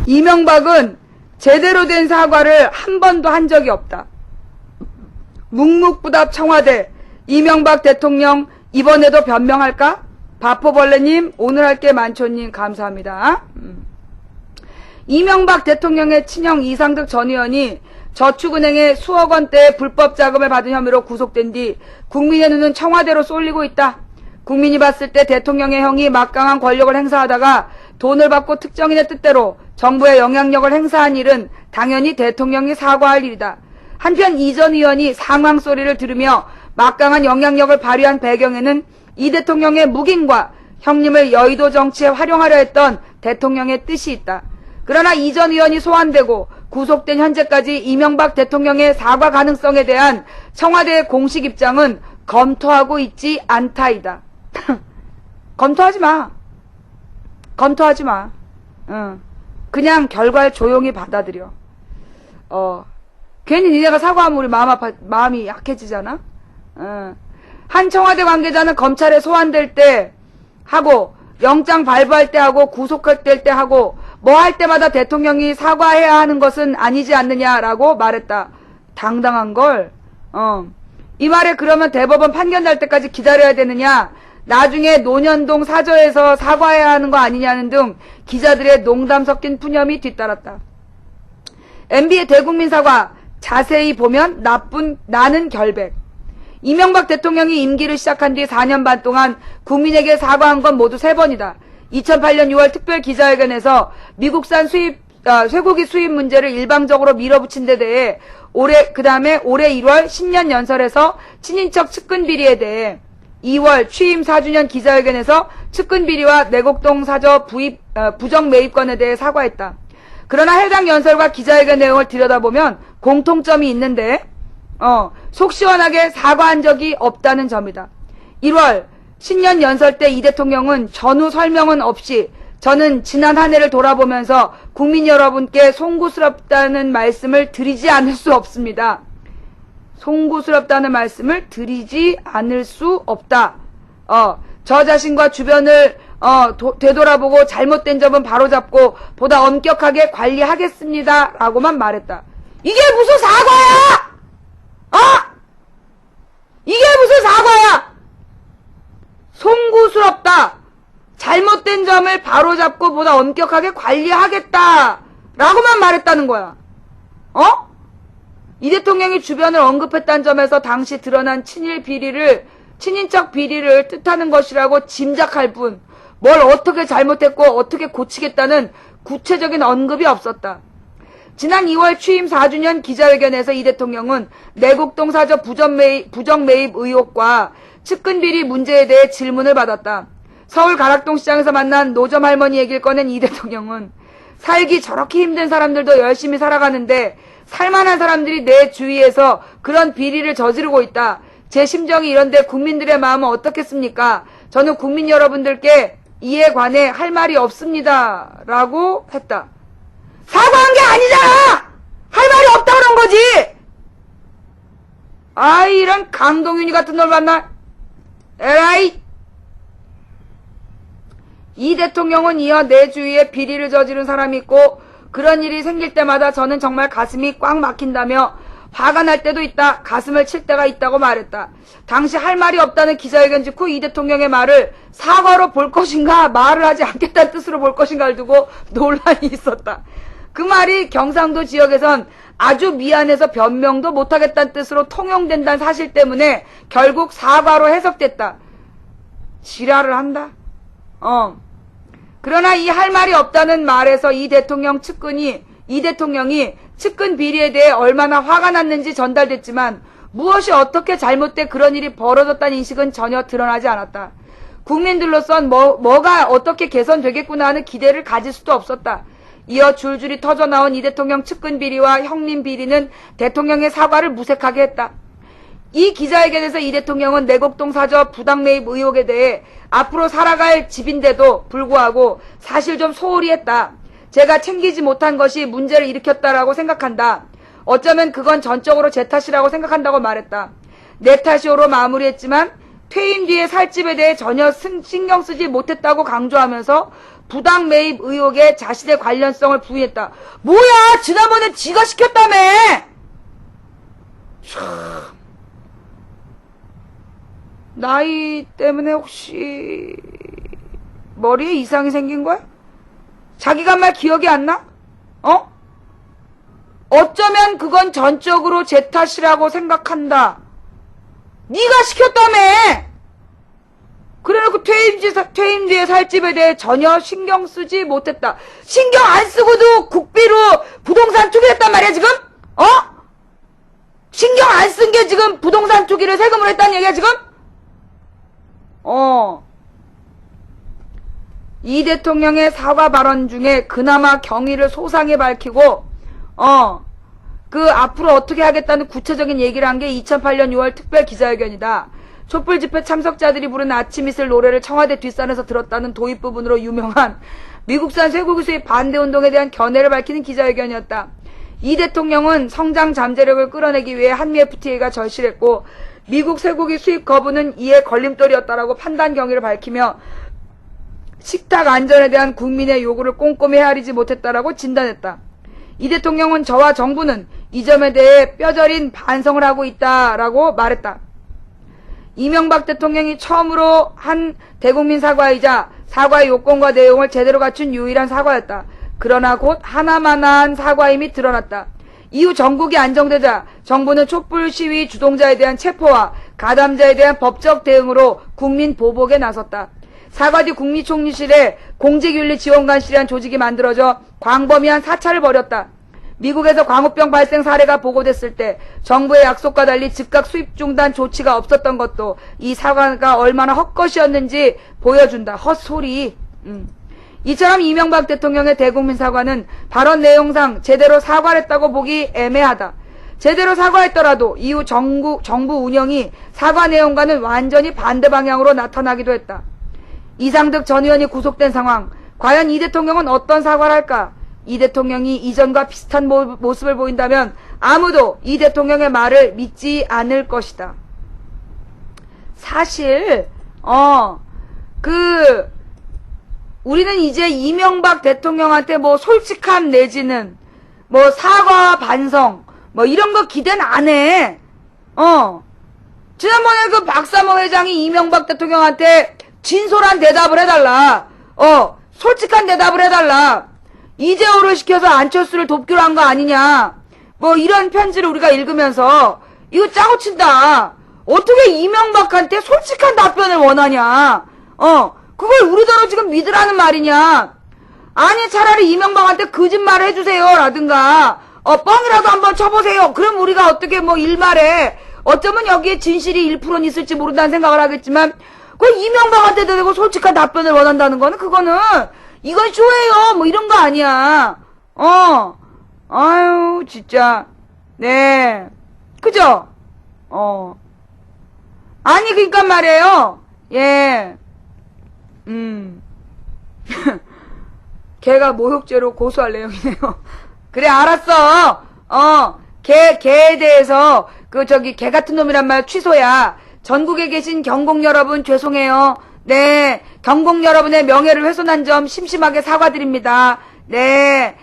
이명박은 제대로 된 사과를 한 번도 한 적이 없다. 묵묵부답 청와대. 이명박 대통령 이번에도 변명할까? 바포벌레님, 오늘 할 게 많죠님, 감사합니다. 이명박 대통령의 친형 이상득 전 의원이 저축은행에 수억 원대의 불법 자금을 받은 혐의로 구속된 뒤 국민의 눈은 청와대로 쏠리고 있다. 국민이 봤을 때 대통령의 형이 막강한 권력을 행사하다가 돈을 받고 특정인의 뜻대로 정부의 영향력을 행사한 일은 당연히 대통령이 사과할 일이다. 한편 이 전 의원이 상황 소리를 들으며 막강한 영향력을 발휘한 배경에는 이 대통령의 묵인과 형님을 여의도 정치에 활용하려 했던 대통령의 뜻이 있다. 그러나 이 전 의원이 소환되고 구속된 현재까지 이명박 대통령의 사과 가능성에 대한 청와대의 공식 입장은 검토하고 있지 않다이다. 검토하지 마. 검토하지 마. 그냥 결과를 조용히 받아들여. 괜히 니네가 사과하면 우리 마음이 약해지잖아? 한 청와대 관계자는 검찰에 소환될 때 하고, 영장 발부할 때 하고, 구속할 때 하고, 뭐 할 때마다 대통령이 사과해야 하는 것은 아니지 않느냐라고 말했다. 당당한 걸. 이 말에 그러면 대법원 판결 날 때까지 기다려야 되느냐? 나중에 논현동 사저에서 사과해야 하는 거 아니냐는 등 기자들의 농담 섞인 푸념이 뒤따랐다. MB의 대국민 사과 자세히 보면 나는 결백. 이명박 대통령이 임기를 시작한 뒤 4년 반 동안 국민에게 사과한 건 모두 3번이다. 2008년 6월 특별 기자회견에서 미국산 쇠고기 수입 문제를 일방적으로 밀어붙인 데 대해 올해 1월 신년 연설에서 친인척 측근 비리에 대해 2월 취임 4주년 기자회견에서 측근 비리와 내곡동 사저 부정 매입건에 대해 사과했다. 그러나 해당 연설과 기자회견 내용을 들여다보면 공통점이 있는데 속 시원하게 사과한 적이 없다는 점이다. 1월 신년 연설 때 이 대통령은 전후 설명은 없이 저는 지난 한 해를 돌아보면서 국민 여러분께 송구스럽다는 말씀을 드리지 않을 수 없습니다. 송구스럽다는 말씀을 드리지 않을 수 없다. 저 자신과 주변을 되돌아보고 잘못된 점은 바로잡고 보다 엄격하게 관리하겠습니다. 라고만 말했다. 이게 무슨 사과야! 이게 무슨 사과야! 송구스럽다. 잘못된 점을 바로잡고 보다 엄격하게 관리하겠다. 라고만 말했다는 거야. 이 대통령이 주변을 언급했다는 점에서 당시 드러난 친인척 비리를 뜻하는 것이라고 짐작할 뿐, 뭘 어떻게 잘못했고 어떻게 고치겠다는 구체적인 언급이 없었다. 지난 2월 취임 4주년 기자회견에서 이 대통령은 내곡동 사저 부정 매입 의혹과 측근 비리 문제에 대해 질문을 받았다. 서울 가락동 시장에서 만난 노점 할머니 얘기를 꺼낸 이 대통령은 살기 저렇게 힘든 사람들도 열심히 살아가는데 살만한 사람들이 내 주위에서 그런 비리를 저지르고 있다. 제 심정이 이런데 국민들의 마음은 어떻겠습니까? 저는 국민 여러분들께 이에 관해 할 말이 없습니다. 라고 했다. 사과한 게 아니잖아! 할 말이 없다 그런 거지! 이런 강동윤이 같은 놈 만나. 에라이! 이 대통령은 이어 내 주위에 비리를 저지른 사람이 있고 그런 일이 생길 때마다 저는 정말 가슴이 꽉 막힌다며 화가 날 때도 있다. 가슴을 칠 때가 있다고 말했다. 당시 할 말이 없다는 기자회견 직후 이 대통령의 말을 사과로 볼 것인가 말을 하지 않겠다는 뜻으로 볼 것인가를 두고 논란이 있었다. 그 말이 경상도 지역에선 아주 미안해서 변명도 못하겠다는 뜻으로 통용된다는 사실 때문에 결국 사과로 해석됐다. 지랄을 한다. 그러나 이 할 말이 없다는 말에서 이 대통령이 측근 비리에 대해 얼마나 화가 났는지 전달됐지만 무엇이 어떻게 잘못돼 그런 일이 벌어졌다는 인식은 전혀 드러나지 않았다. 국민들로선 뭐가 어떻게 개선되겠구나 하는 기대를 가질 수도 없었다. 이어 줄줄이 터져나온 이 대통령 측근 비리와 형님 비리는 대통령의 사과를 무색하게 했다. 이 기자회견에서 이 대통령은 내곡동 사저 부당 매입 의혹에 대해 앞으로 살아갈 집인데도 불구하고 사실 좀 소홀히 했다. 제가 챙기지 못한 것이 문제를 일으켰다라고 생각한다. 어쩌면 그건 전적으로 제 탓이라고 생각한다고 말했다. 내 탓이오로 마무리했지만 퇴임 뒤에 살집에 대해 전혀 신경 쓰지 못했다고 강조하면서 부당 매입 의혹에 자신의 관련성을 부인했다. 뭐야! 지난번에 지가 시켰다며! 참. 나이 때문에 혹시 머리에 이상이 생긴 거야? 자기가 말 기억이 안 나? 어쩌면 그건 전적으로 제 탓이라고 생각한다. 네가 시켰다며! 그래놓고 퇴임 뒤에 살 집에 대해 전혀 신경 쓰지 못했다. 신경 안 쓰고도 국비로 부동산 투기를 했단 말이야, 지금? 신경 안 쓴 게 지금 부동산 투기를 세금으로 했다는 얘기야, 지금? 이 대통령의 사과 발언 중에 그나마 경위를 소상히 밝히고, 앞으로 어떻게 하겠다는 구체적인 얘기를 한 게 2008년 6월 특별 기자회견이다. 촛불 집회 참석자들이 부른 아침 이슬 노래를 청와대 뒷산에서 들었다는 도입 부분으로 유명한 미국산 쇠고기 수입 반대 운동에 대한 견해를 밝히는 기자회견이었다. 이 대통령은 성장 잠재력을 끌어내기 위해 한미 FTA가 절실했고 미국 쇠고기 수입 거부는 이에 걸림돌이었다라고 판단 경위를 밝히며 식탁 안전에 대한 국민의 요구를 꼼꼼히 헤아리지 못했다라고 진단했다. 이 대통령은 저와 정부는 이 점에 대해 뼈저린 반성을 하고 있다라고 말했다. 이명박 대통령이 처음으로 한 대국민 사과이자 사과의 요건과 내용을 제대로 갖춘 유일한 사과였다. 그러나 곧 하나만한 사과임이 드러났다. 이후 전국이 안정되자 정부는 촛불 시위 주동자에 대한 체포와 가담자에 대한 법적 대응으로 국민 보복에 나섰다. 사과 뒤 국무총리실에 공직윤리지원관실이란 조직이 만들어져 광범위한 사찰을 벌였다. 미국에서 광우병 발생 사례가 보고됐을 때 정부의 약속과 달리 즉각 수입 중단 조치가 없었던 것도 이 사과가 얼마나 헛것이었는지 보여준다. 헛소리. 이처럼 이명박 대통령의 대국민 사과는 발언 내용상 제대로 사과를 했다고 보기 애매하다. 제대로 사과했더라도 이후 정부 운영이 사과 내용과는 완전히 반대 방향으로 나타나기도 했다. 이상득 전 의원이 구속된 상황. 과연 이 대통령은 어떤 사과를 할까? 이 대통령이 이전과 비슷한 모습을 보인다면 아무도 이 대통령의 말을 믿지 않을 것이다. 사실 우리는 이제 이명박 대통령한테 솔직함 내지는 사과 반성 이런 거 기대는 안 해. 지난번에 그 박사모 회장이 이명박 대통령한테 진솔한 대답을 해달라. 솔직한 대답을 해달라. 이재호를 시켜서 안철수를 돕기로 한 거 아니냐. 이런 편지를 우리가 읽으면서 이거 짜고 친다. 어떻게 이명박한테 솔직한 답변을 원하냐. 그걸 우리더러 지금 믿으라는 말이냐. 아니 차라리 이명박한테 거짓말을 해주세요 라든가 뻥이라도 한번 쳐보세요. 그럼 우리가 어떻게 일말에 어쩌면 여기에 진실이 1%는 있을지 모른다는 생각을 하겠지만 그 이명박한테 대고 솔직한 답변을 원한다는 거는 그거는 이건 쇼예요. 이런 거 아니야. 아유, 진짜. 네. 그죠? 아니, 그니까 말이에요. 예. 걔가 모욕죄로 고소할 내용이네요. 그래, 알았어. 걔에 대해서, 걔 같은 놈이란 말 취소야. 전국에 계신 경공 여러분, 죄송해요. 네, 경공 여러분의 명예를 훼손한 점 심심하게 사과드립니다. 네,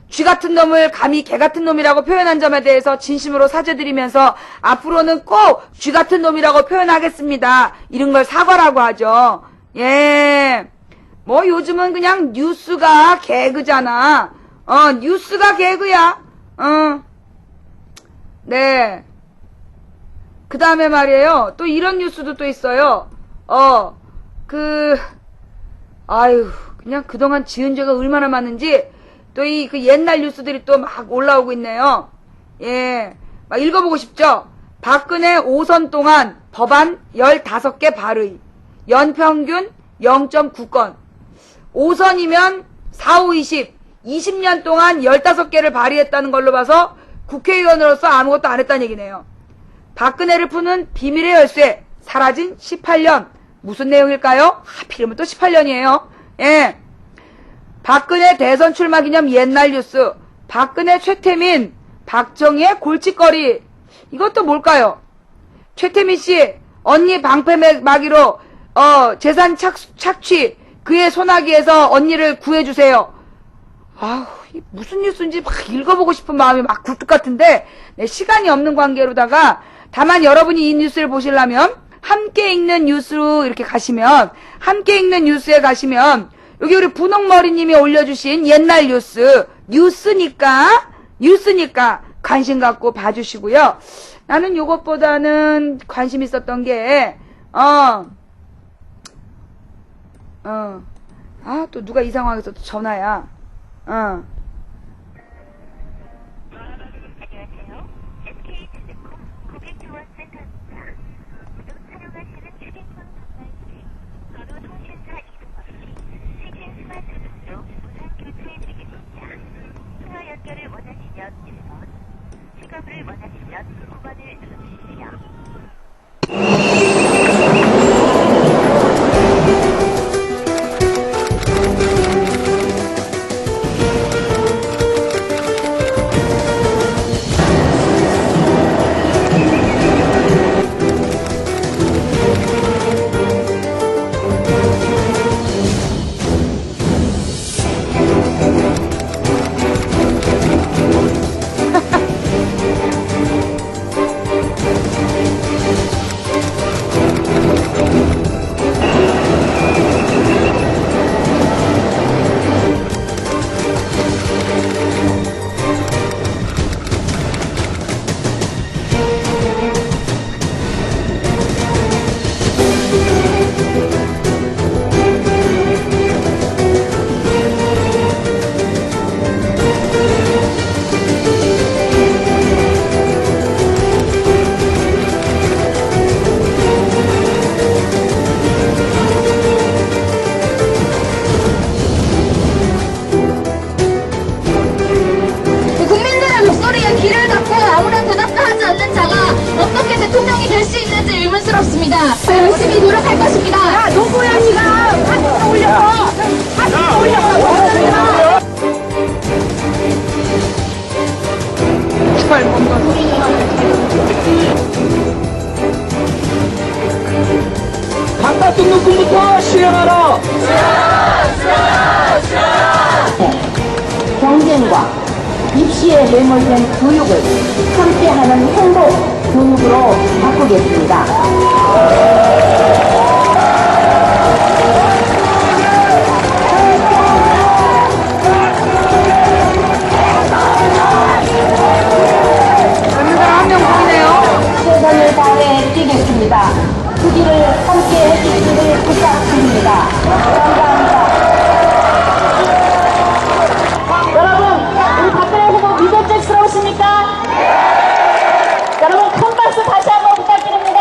쥐 같은 놈을 감히 개 같은 놈이라고 표현한 점에 대해서 진심으로 사죄드리면서 앞으로는 꼭 쥐 같은 놈이라고 표현하겠습니다. 이런 걸 사과라고 하죠. 예, 요즘은 그냥 뉴스가 개그잖아. 뉴스가 개그야. 네. 그 다음에 말이에요. 또 이런 뉴스도 또 있어요. 그냥 그동안 지은 죄가 얼마나 많은지, 또 옛날 뉴스들이 또 막 올라오고 있네요. 예. 막 읽어보고 싶죠? 박근혜 5선 동안 법안 15개 발의. 연평균 0.9건. 5선이면 4, 5, 20년 동안 15개를 발의했다는 걸로 봐서 국회의원으로서 아무것도 안 했다는 얘기네요. 박근혜를 푸는 비밀의 열쇠. 사라진 18년. 무슨 내용일까요? 하필이면 또 18년이에요. 예. 박근혜 대선 출마 기념 옛날 뉴스. 박근혜 최태민, 박정희의 골칫거리. 이것도 뭘까요? 최태민 씨, 언니 방패 막이로, 재산 착취, 그의 소나기에서 언니를 구해주세요. 아우, 무슨 뉴스인지 막 읽어보고 싶은 마음이 막 굴뚝 같은데, 네, 시간이 없는 관계로다가, 다만 여러분이 이 뉴스를 보시려면, 함께 읽는 뉴스로 이렇게 가시면, 함께 읽는 뉴스에 가시면, 여기 우리 분홍머리님이 올려주신 옛날 뉴스니까 관심 갖고 봐주시고요. 나는 요것보다는 관심 있었던 게, 또 누가 이 상황에서 또 전화야. 안녕하세요. SK투데콤 고객지원센터입니다. 사용하시는 휴대폰 전화 시 번호 통신사 이동 없이 최신 스마트폰으로 무선 교체해드리겠습니다. 통화 연결을 원하시면 1번, 취급을 원하시면 9번을 눌러주세요. 국민들의 목소리에 귀를 닫고 아무런 대답도 하지 않는 자가 어떻게 대통령이 될 수 있는지 의문스럽습니다. 열심히 노력할 것입니다. 야, 누구야 지금? 한숨 올려서! 한숨 올려서! 제발 뭔가. 바깥 등록금부터 실행하라! 경쟁과 입시에 매몰된 교육을 함께하는 행복 교육으로 바꾸겠습니다. 젊은 사람 한 명 보이네요. 최선을 다해 뛰겠습니다. 그 길을 함께 해주시기를 부탁드립니다. 감사합니다. 여러분, 우리 박근혜 후보 믿음직스러우십니까? 여러분, 큰 박수 다시 한번 부탁드립니다.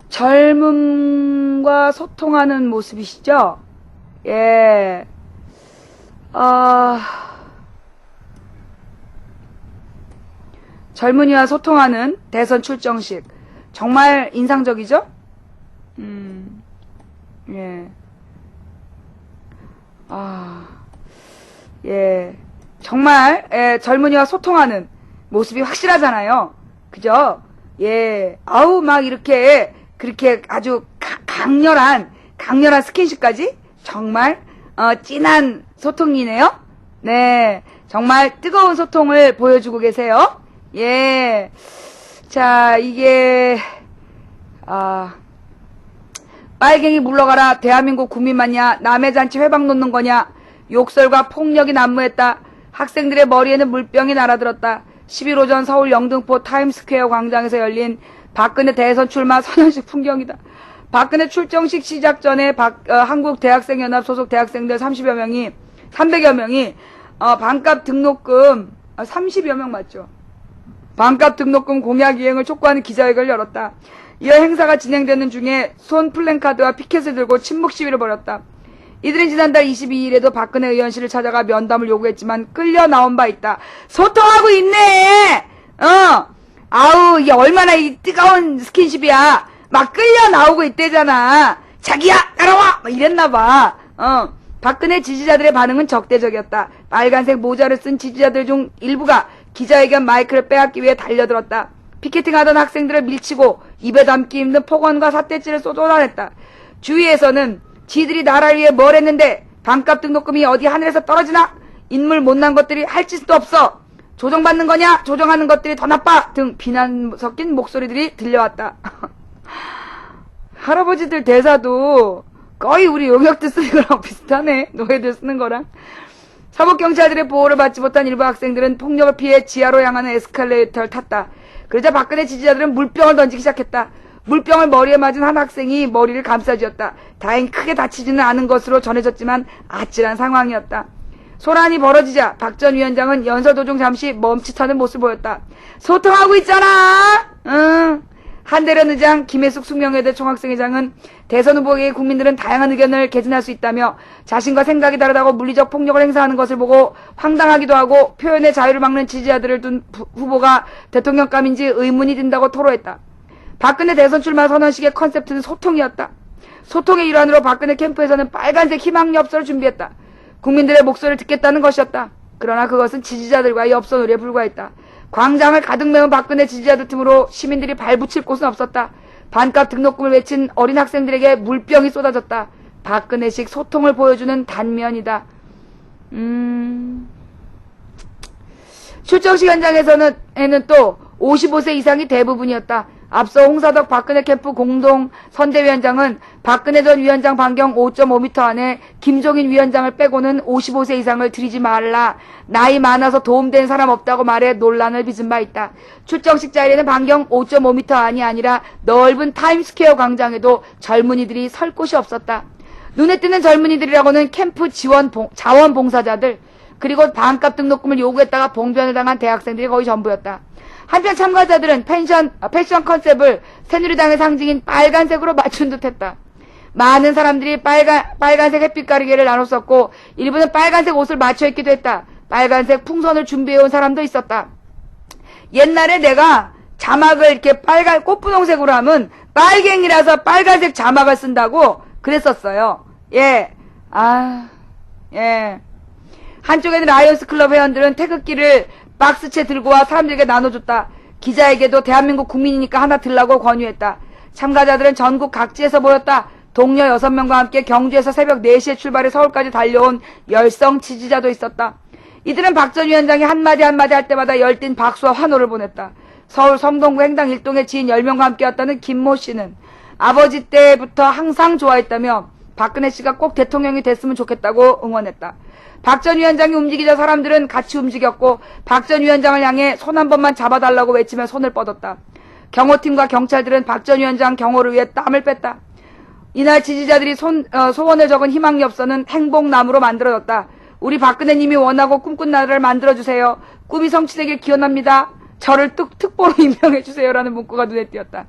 젊음과 소통하는 모습이시죠? 예. 젊은이와 소통하는 대선 출정식. 정말 인상적이죠? 예. 예. 정말, 예, 젊은이와 소통하는 모습이 확실하잖아요. 그죠? 예. 아우, 막 이렇게, 그렇게 아주 강렬한 스킨십까지? 정말, 진한 소통이네요? 네. 정말 뜨거운 소통을 보여주고 계세요. 예. 자, 이게, 빨갱이 물러가라. 대한민국 국민 맞냐? 남의 잔치 회방 놓는 거냐? 욕설과 폭력이 난무했다. 학생들의 머리에는 물병이 날아들었다. 10일 오전 서울 영등포 타임스퀘어 광장에서 열린 박근혜 대선 출마 선언식 풍경이다. 박근혜 출정식 시작 전에 한국대학생연합 소속 대학생들 300여 명이 반값 등록금 30여 명 맞죠? 반값 등록금 공약 이행을 촉구하는 기자회견을 열었다. 이어 행사가 진행되는 중에 손 플랜카드와 피켓을 들고 침묵 시위를 벌였다. 이들은 지난달 22일에도 박근혜 의원실을 찾아가 면담을 요구했지만 끌려 나온 바 있다. 소통하고 있네! 아우, 이게 얼마나 이 뜨거운 스킨십이야. 막 끌려 나오고 있대잖아. 자기야, 따라와! 막 이랬나봐. 박근혜 지지자들의 반응은 적대적이었다. 빨간색 모자를 쓴 지지자들 중 일부가 기자회견 마이크를 빼앗기 위해 달려들었다. 피켓팅하던 학생들을 밀치고 입에 담기 힘든 폭언과 삿대질을 쏟아냈다. 주위에서는 지들이 나라를 위해 뭘 했는데 반값 등록금이 어디 하늘에서 떨어지나? 인물 못난 것들이 할 짓도 없어. 조정받는 거냐? 조정하는 것들이 더 나빠! 등 비난 섞인 목소리들이 들려왔다. 할아버지들 대사도 거의 우리 용역들 쓰는 거랑 비슷하네. 노예들 쓰는 거랑. 사법경찰들의 보호를 받지 못한 일부 학생들은 폭력을 피해 지하로 향하는 에스컬레이터를 탔다. 그러자 박근혜 지지자들은 물병을 던지기 시작했다. 물병을 머리에 맞은 한 학생이 머리를 감싸쥐었다. 다행 크게 다치지는 않은 것으로 전해졌지만 아찔한 상황이었다. 소란이 벌어지자 박 전 위원장은 연설 도중 잠시 멈칫하는 모습을 보였다. 소통하고 있잖아. 응. 한대련 의장, 김혜숙 숙명여대 총학생회장은 대선 후보에게 국민들은 다양한 의견을 개진할 수 있다며 자신과 생각이 다르다고 물리적 폭력을 행사하는 것을 보고 황당하기도 하고 표현의 자유를 막는 지지자들을 둔 후보가 대통령감인지 의문이 든다고 토로했다. 박근혜 대선 출마 선언식의 컨셉트는 소통이었다. 소통의 일환으로 박근혜 캠프에서는 빨간색 희망 엽서를 준비했다. 국민들의 목소리를 듣겠다는 것이었다. 그러나 그것은 지지자들과의 엽서놀이에 불과했다. 광장을 가득 메운 박근혜 지지자들 틈으로 시민들이 발붙일 곳은 없었다. 반값 등록금을 외친 어린 학생들에게 물병이 쏟아졌다. 박근혜식 소통을 보여주는 단면이다. 출정식 현장에서는 또 55세 이상이 대부분이었다. 앞서 홍사덕 박근혜 캠프 공동 선대위원장은 박근혜 전 위원장 반경 5.5m 안에 김종인 위원장을 빼고는 55세 이상을 들이지 말라. 나이 많아서 도움된 사람 없다고 말해 논란을 빚은 바 있다. 출정식 자리에는 반경 5.5m 안이 아니라 넓은 타임스퀘어 광장에도 젊은이들이 설 곳이 없었다. 눈에 띄는 젊은이들이라고는 캠프 자원봉사자들, 그리고 반값 등록금을 요구했다가 봉변을 당한 대학생들이 거의 전부였다. 한편 참가자들은 패션 컨셉을 새누리당의 상징인 빨간색으로 맞춘 듯했다. 많은 사람들이 빨간색 햇빛 가리개를 나눴었고 일부는 빨간색 옷을 맞춰 입기도 했다. 빨간색 풍선을 준비해온 사람도 있었다. 옛날에 내가 자막을 이렇게 꽃분홍색으로 하면 빨갱이라서 빨간색 자막을 쓴다고 그랬었어요. 예. 한쪽에는 라이온스 클럽 회원들은 태극기를 박스채 들고 와 사람들에게 나눠줬다. 기자에게도 대한민국 국민이니까 하나 들라고 권유했다. 참가자들은 전국 각지에서 모였다. 동료 6명과 함께 경주에서 새벽 4시에 출발해 서울까지 달려온 열성 지지자도 있었다. 이들은 박 전 위원장이 한마디 할 때마다 열띤 박수와 환호를 보냈다. 서울 성동구 행당 일동의 지인 10명과 함께 왔다는 김모 씨는 아버지 때부터 항상 좋아했다며 박근혜 씨가 꼭 대통령이 됐으면 좋겠다고 응원했다. 박 전 위원장이 움직이자 사람들은 같이 움직였고 박 전 위원장을 향해 손 한 번만 잡아달라고 외치며 손을 뻗었다. 경호팀과 경찰들은 박 전 위원장 경호를 위해 땀을 뺐다. 이날 지지자들이 소원을 적은 희망엽서는 행복나무로 만들어졌다. 우리 박근혜님이 원하고 꿈꾼 나라를 만들어주세요. 꿈이 성취되길 기원합니다. 저를 특보로 임명해주세요라는 문구가 눈에 띄었다.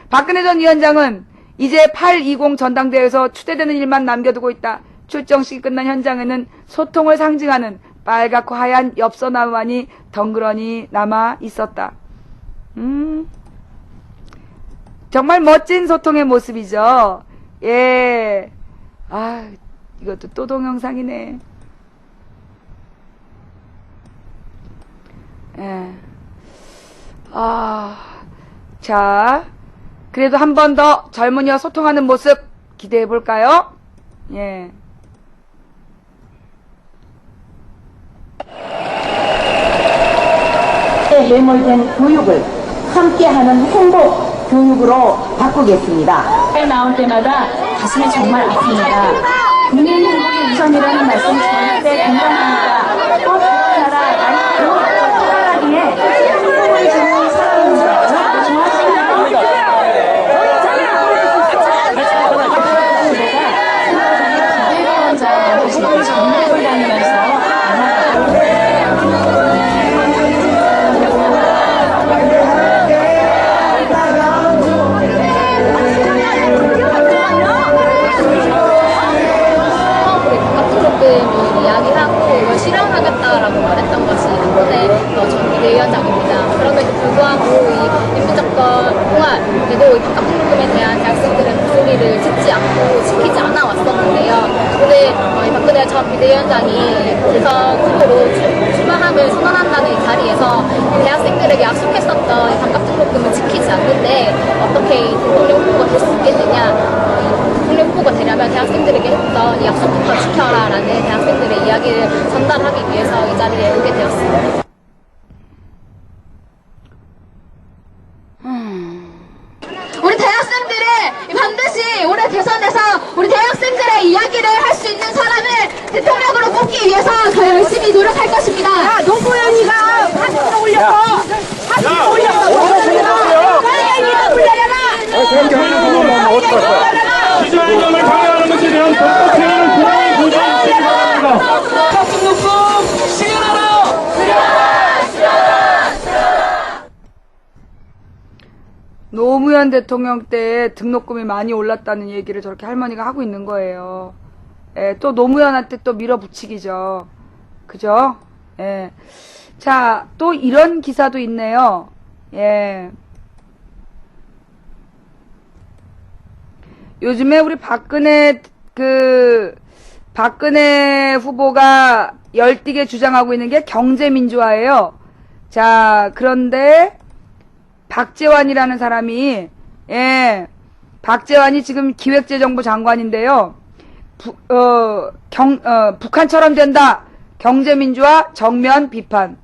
박근혜 전 위원장은 이제 8.20 전당대회에서 추대되는 일만 남겨두고 있다. 출정식이 끝난 현장에는 소통을 상징하는 빨갛고 하얀 엽서나무만이 덩그러니 남아 있었다. 정말 멋진 소통의 모습이죠. 예. 이것도 또 동영상이네. 예. 자, 그래도 한 번 더 젊은이와 소통하는 모습 기대해 볼까요? 예. 매몰된 교육을 함께하는 행복 교육으로 바꾸겠습니다. 나올 때마다 가슴이 정말 아픕니다. 국민 행복이 우선이라는 말씀 절대 공감합니다. 꼭 그런 나라, 살아가기에 행복을 주는 사람입니다. 전국을 다니면서 이야기하고 이걸 실현하겠다라고 말했던 것이 박근혜 전 비대위원장입니다. 그럼에도 불구하고 이 민주정권 동안 그리고 이 반값 등록금에 대한 대학생들의 목소리를 듣지 않고 지키지 않아 왔었는데요. 오늘 이 박근혜 전 비대위원장이 대선 후보로 출마함을 선언한다는 이 자리에서 대학생들에게 약속했었던 반값 등록금을 지키지 않는데 어떻게 이 대통령 후보가 될 수 있겠느냐. 이 대통령 후보가 되려면 대학생들에게 했던 이 약속부터 지켜라라는 대학생들의 이야기를 전달하기 위해서 이 자리에 오게 되었습니다. 우리 대학생들이 반드시 올해 대선에서 우리 대학생들의 이야기를 할 수 있는 사람을 대통령으로 뽑기 위해서 더 열심히 노력할 것입니다. 야, 노무현이가 한국으로 올려서 한국으로 올려서 기자회견을 방해하는 것에 대한 법적행위는 공항에 고정시키기 바랍니다. 가슴 놓고 시연하라! 노무현 대통령 때 등록금이 많이 올랐다는 얘기를 저렇게 할머니가 하고 있는 거예요. 예, 또 노무현한테 또 밀어붙이기죠. 그죠? 예. 자, 또 이런 기사도 있네요. 예. 요즘에 우리 박근혜 후보가 열띠게 주장하고 있는 게 경제민주화예요. 자, 그런데 박재완이라는 사람이, 예, 박재완이 지금 기획재정부 장관인데요. 북한처럼 된다. 경제민주화 정면 비판.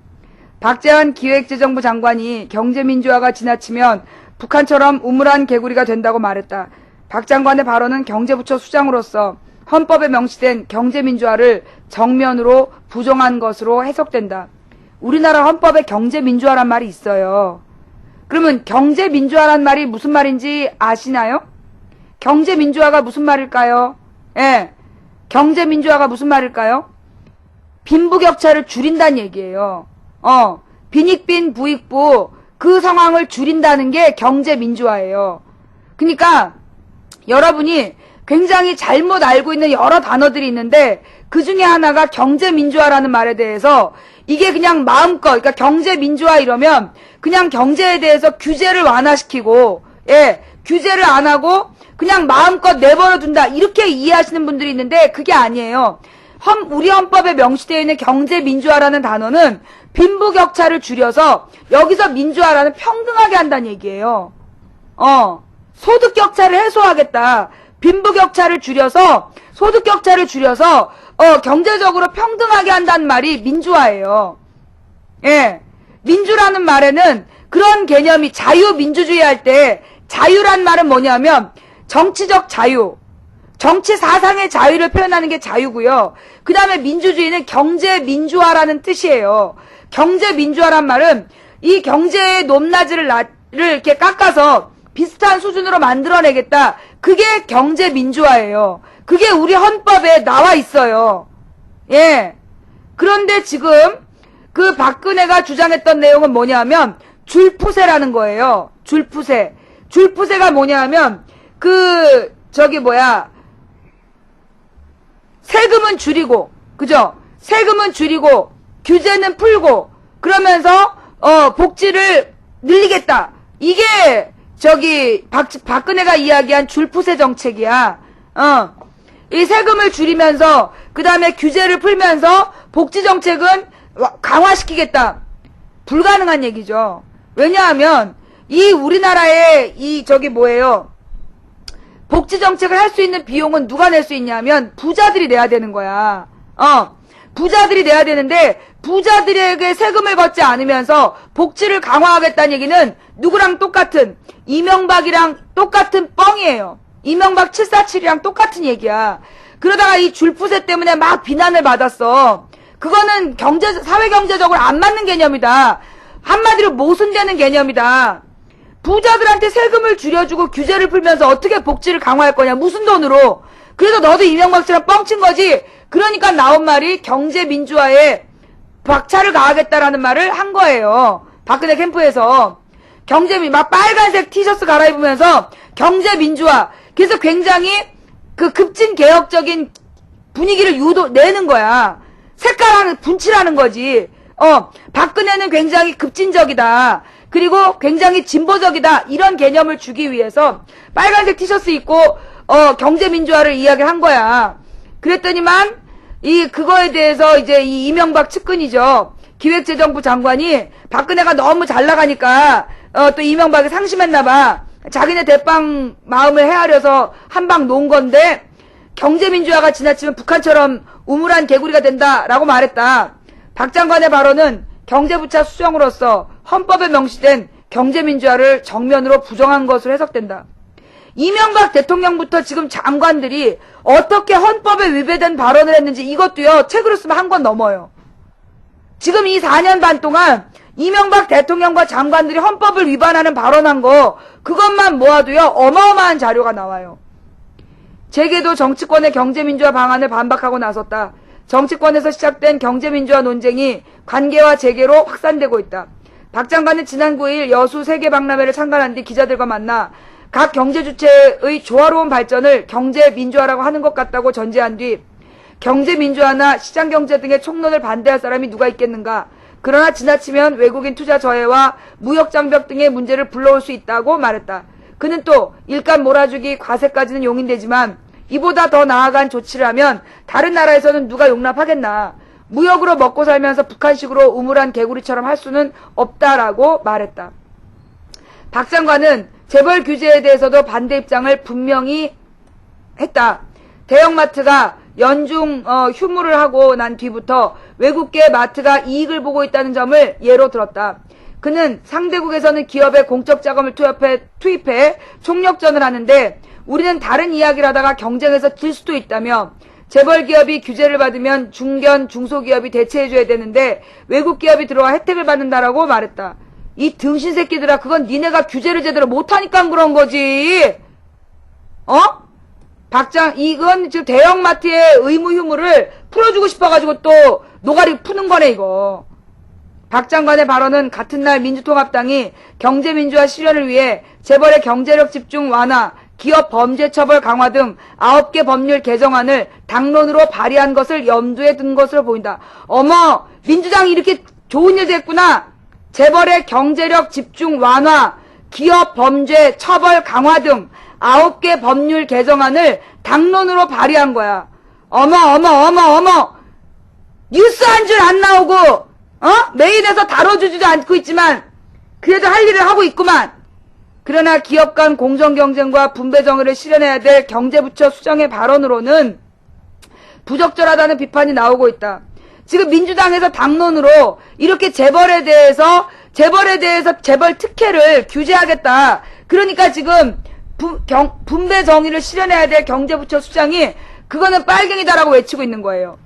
박재완 기획재정부 장관이 경제민주화가 지나치면 북한처럼 우물안 개구리가 된다고 말했다. 박 장관의 발언은 경제부처 수장으로서 헌법에 명시된 경제민주화를 정면으로 부정한 것으로 해석된다. 우리나라 헌법에 경제민주화란 말이 있어요. 그러면 경제민주화란 말이 무슨 말인지 아시나요? 경제민주화가 무슨 말일까요? 예. 경제민주화가 무슨 말일까요? 빈부격차를 줄인다는 얘기예요. 빈익빈 부익부 그 상황을 줄인다는 게 경제민주화예요. 그러니까 여러분이 굉장히 잘못 알고 있는 여러 단어들이 있는데 그 중에 하나가 경제민주화라는 말에 대해서 이게 그냥 마음껏, 그러니까 경제민주화 이러면 그냥 경제에 대해서 규제를 완화시키고, 예, 규제를 안 하고 그냥 마음껏 내버려 둔다. 이렇게 이해하시는 분들이 있는데 그게 아니에요. 우리 헌법에 명시되어 있는 경제민주화라는 단어는 빈부격차를 줄여서 여기서 민주화라는 평등하게 한다는 얘기예요. 소득격차를 해소하겠다. 빈부격차를 줄여서, 소득격차를 줄여서, 경제적으로 평등하게 한다는 말이 민주화예요. 예. 민주라는 말에는 그런 개념이 자유민주주의 할 때, 자유란 말은 뭐냐면, 정치적 자유, 정치 사상의 자유를 표현하는 게 자유고요. 그 다음에 민주주의는 경제민주화라는 뜻이에요. 경제민주화란 말은 이 경제의 높낮이를 이렇게 깎아서 비슷한 수준으로 만들어내겠다. 그게 경제민주화예요. 그게 우리 헌법에 나와 있어요. 예. 그런데 지금 그 박근혜가 주장했던 내용은 뭐냐면 줄푸세라는 거예요. 줄푸세. 줄푸세가 뭐냐면 세금은 줄이고, 그죠? 세금은 줄이고 규제는 풀고 그러면서 복지를 늘리겠다. 이게 박근혜가 이야기한 줄푸세 정책이야. 이 세금을 줄이면서 그 다음에 규제를 풀면서 복지 정책은 강화시키겠다. 불가능한 얘기죠. 왜냐하면 이 우리나라의 복지 정책을 할 수 있는 비용은 누가 낼 수 있냐면 부자들이 내야 되는 거야. 부자들이 내야 되는데 부자들에게 세금을 걷지 않으면서 복지를 강화하겠다는 얘기는 누구랑 똑같은, 이명박이랑 똑같은 뻥이에요. 이명박 747이랑 똑같은 얘기야. 그러다가 이 줄푸세 때문에 막 비난을 받았어. 그거는 사회경제적으로 안 맞는 개념이다. 한마디로 모순되는 개념이다. 부자들한테 세금을 줄여주고 규제를 풀면서 어떻게 복지를 강화할 거냐. 무슨 돈으로. 그래서 너도 이명박처럼 뻥친 거지. 그러니까 나온 말이 경제민주화에 박차를 가하겠다라는 말을 한 거예요. 박근혜 캠프에서. 막 빨간색 티셔츠 갈아입으면서 경제민주화. 그래서 굉장히 급진 개혁적인 분위기를 내는 거야. 분칠하는 거지. 박근혜는 굉장히 급진적이다. 그리고 굉장히 진보적이다. 이런 개념을 주기 위해서 빨간색 티셔츠 입고 경제민주화를 이야기한 거야. 그랬더니만 그거에 대해서 이제 이 이명박 측근이죠. 기획재정부 장관이 박근혜가 너무 잘 나가니까 또 이명박이 상심했나봐. 자기네 대빵 마음을 헤아려서 한 방 놓은 건데 경제민주화가 지나치면 북한처럼 우물한 개구리가 된다라고 말했다. 박 장관의 발언은 경제부차 수장으로서 헌법에 명시된 경제민주화를 정면으로 부정한 것으로 해석된다. 이명박 대통령부터 지금 장관들이 어떻게 헌법에 위배된 발언을 했는지 이것도요, 책으로 쓰면 한 권 넘어요. 지금 이 4년 반 동안 이명박 대통령과 장관들이 헌법을 위반하는 발언한 거, 그것만 모아도요, 어마어마한 자료가 나와요. 재계도 정치권의 경제민주화 방안을 반박하고 나섰다. 정치권에서 시작된 경제민주화 논쟁이 관계와 재계로 확산되고 있다. 박 장관은 지난 9일 여수 세계박람회를 참관한 뒤 기자들과 만나 각 경제 주체의 조화로운 발전을 경제민주화라고 하는 것 같다고 전제한 뒤 경제민주화나 시장경제 등의 총론을 반대할 사람이 누가 있겠는가. 그러나 지나치면 외국인 투자 저해와 무역장벽 등의 문제를 불러올 수 있다고 말했다. 그는 또 일감 몰아주기 과세까지는 용인되지만 이보다 더 나아간 조치를 하면 다른 나라에서는 누가 용납하겠나. 무역으로 먹고 살면서 북한식으로 우물한 개구리처럼 할 수는 없다라고 말했다. 박 장관은 재벌 규제에 대해서도 반대 입장을 분명히 했다. 대형마트가 연중 휴무를 하고 난 뒤부터 외국계 마트가 이익을 보고 있다는 점을 예로 들었다. 그는 상대국에서는 기업에 공적 자금을 투입해 총력전을 하는데 우리는 다른 이야기를 하다가 경쟁에서 질 수도 있다며 재벌 기업이 규제를 받으면 중견, 중소기업이 대체해줘야 되는데 외국 기업이 들어와 혜택을 받는다라고 말했다. 이 등신 새끼들아, 그건 니네가 규제를 제대로 못하니까 그런 거지. 이건 지금 대형마트의 의무 휴무를 풀어주고 싶어가지고 또 노가리 푸는 거네, 이거. 박 장관의 발언은 같은 날 민주통합당이 경제민주화 실현을 위해 재벌의 경제력 집중 완화, 기업 범죄 처벌 강화 등 9개 법률 개정안을 당론으로 발의한 것을 염두에 둔 것으로 보인다. 어머, 민주당이 이렇게 좋은 일도 했구나. 재벌의 경제력 집중 완화, 기업 범죄 처벌 강화 등 9개 법률 개정안을 당론으로 발의한 거야. 어머. 뉴스 한 줄 안 나오고, 메인에서 다뤄주지도 않고 있지만, 그래도 할 일을 하고 있구만. 그러나 기업 간 공정경쟁과 분배정의를 실현해야 될 경제부처 수장의 발언으로는 부적절하다는 비판이 나오고 있다. 지금 민주당에서 당론으로 이렇게 재벌에 대해서 재벌 특혜를 규제하겠다. 그러니까 지금 분배정의를 실현해야 될 경제부처 수장이 그거는 빨갱이다라고 외치고 있는 거예요.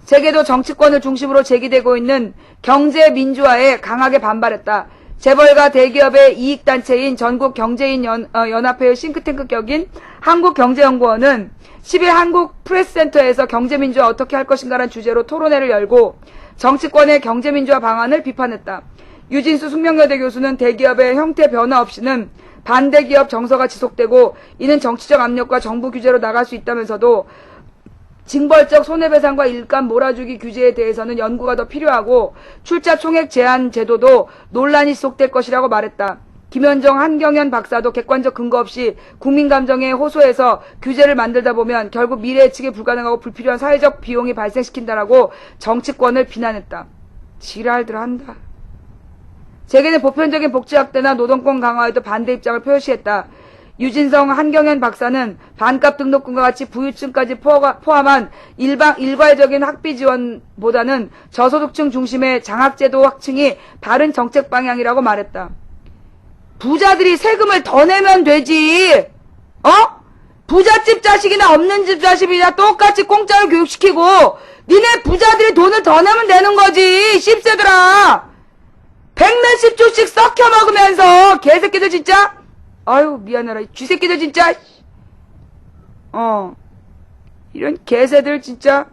재계도 정치권을 중심으로 제기되고 있는 경제민주화에 강하게 반발했다. 재벌과 대기업의 이익단체인 전국경제인연합회의 싱크탱크 격인 한국경제연구원은 10일 한국프레스센터에서 경제민주화 어떻게 할 것인가라는 주제로 토론회를 열고 정치권의 경제민주화 방안을 비판했다. 유진수 숙명여대 교수는 대기업의 형태 변화 없이는 반대기업 정서가 지속되고 이는 정치적 압력과 정부 규제로 나갈 수 있다면서도 징벌적 손해배상과 일감 몰아주기 규제에 대해서는 연구가 더 필요하고 출자 총액 제한 제도도 논란이 지속될 것이라고 말했다. 김현정, 한경현 박사도 객관적 근거 없이 국민 감정에 호소해서 규제를 만들다 보면 결국 미래 예측이 불가능하고 불필요한 사회적 비용이 발생시킨다라고 정치권을 비난했다. 지랄들 한다. 재계는 보편적인 복지확대나 노동권 강화에도 반대 입장을 표시했다. 유진성, 한경현 박사는 반값 등록금과 같이 부유층까지 포함한 일괄적인 학비 지원보다는 저소득층 중심의 장학제도 확충이 바른 정책 방향이라고 말했다. 부자들이 세금을 더 내면 되지. 부잣집 자식이나 없는 집 자식이나 똑같이 공짜로 교육시키고 니네 부자들이 돈을 더 내면 되는 거지. 씹새들아. 백몇십 조씩 썩혀 먹으면서 개새끼들 진짜. 아유 미안해라 쥐새끼들 진짜. 이런 개새들 진짜.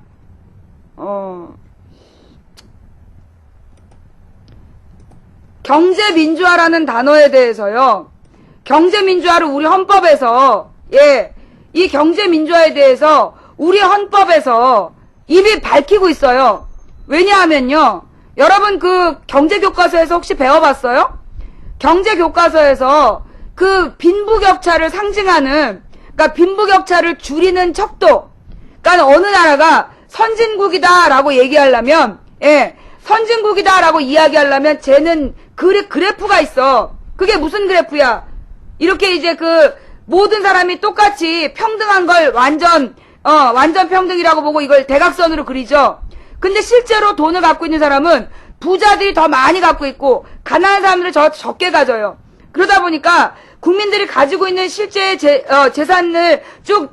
경제민주화라는 단어에 대해서요, 경제민주화를 우리 헌법에서 이 경제민주화에 대해서 우리 헌법에서 이미 밝히고 있어요. 왜냐하면요, 여러분 그 경제교과서에서 혹시 배워봤어요? 경제교과서에서 그 빈부격차를 상징하는, 그러니까 빈부격차를 줄이는 척도, 그러니까 어느 나라가 선진국이다라고 얘기하려면, 선진국이다라고 이야기하려면 쟤는 그래프가 있어. 그게 무슨 그래프야? 이렇게 이제 그 모든 사람이 똑같이 평등한 걸 완전 평등이라고 보고 이걸 대각선으로 그리죠. 근데 실제로 돈을 갖고 있는 사람은 부자들이 더 많이 갖고 있고 가난한 사람들은 적게 가져요. 그러다 보니까 국민들이 가지고 있는 실제 재산을 쭉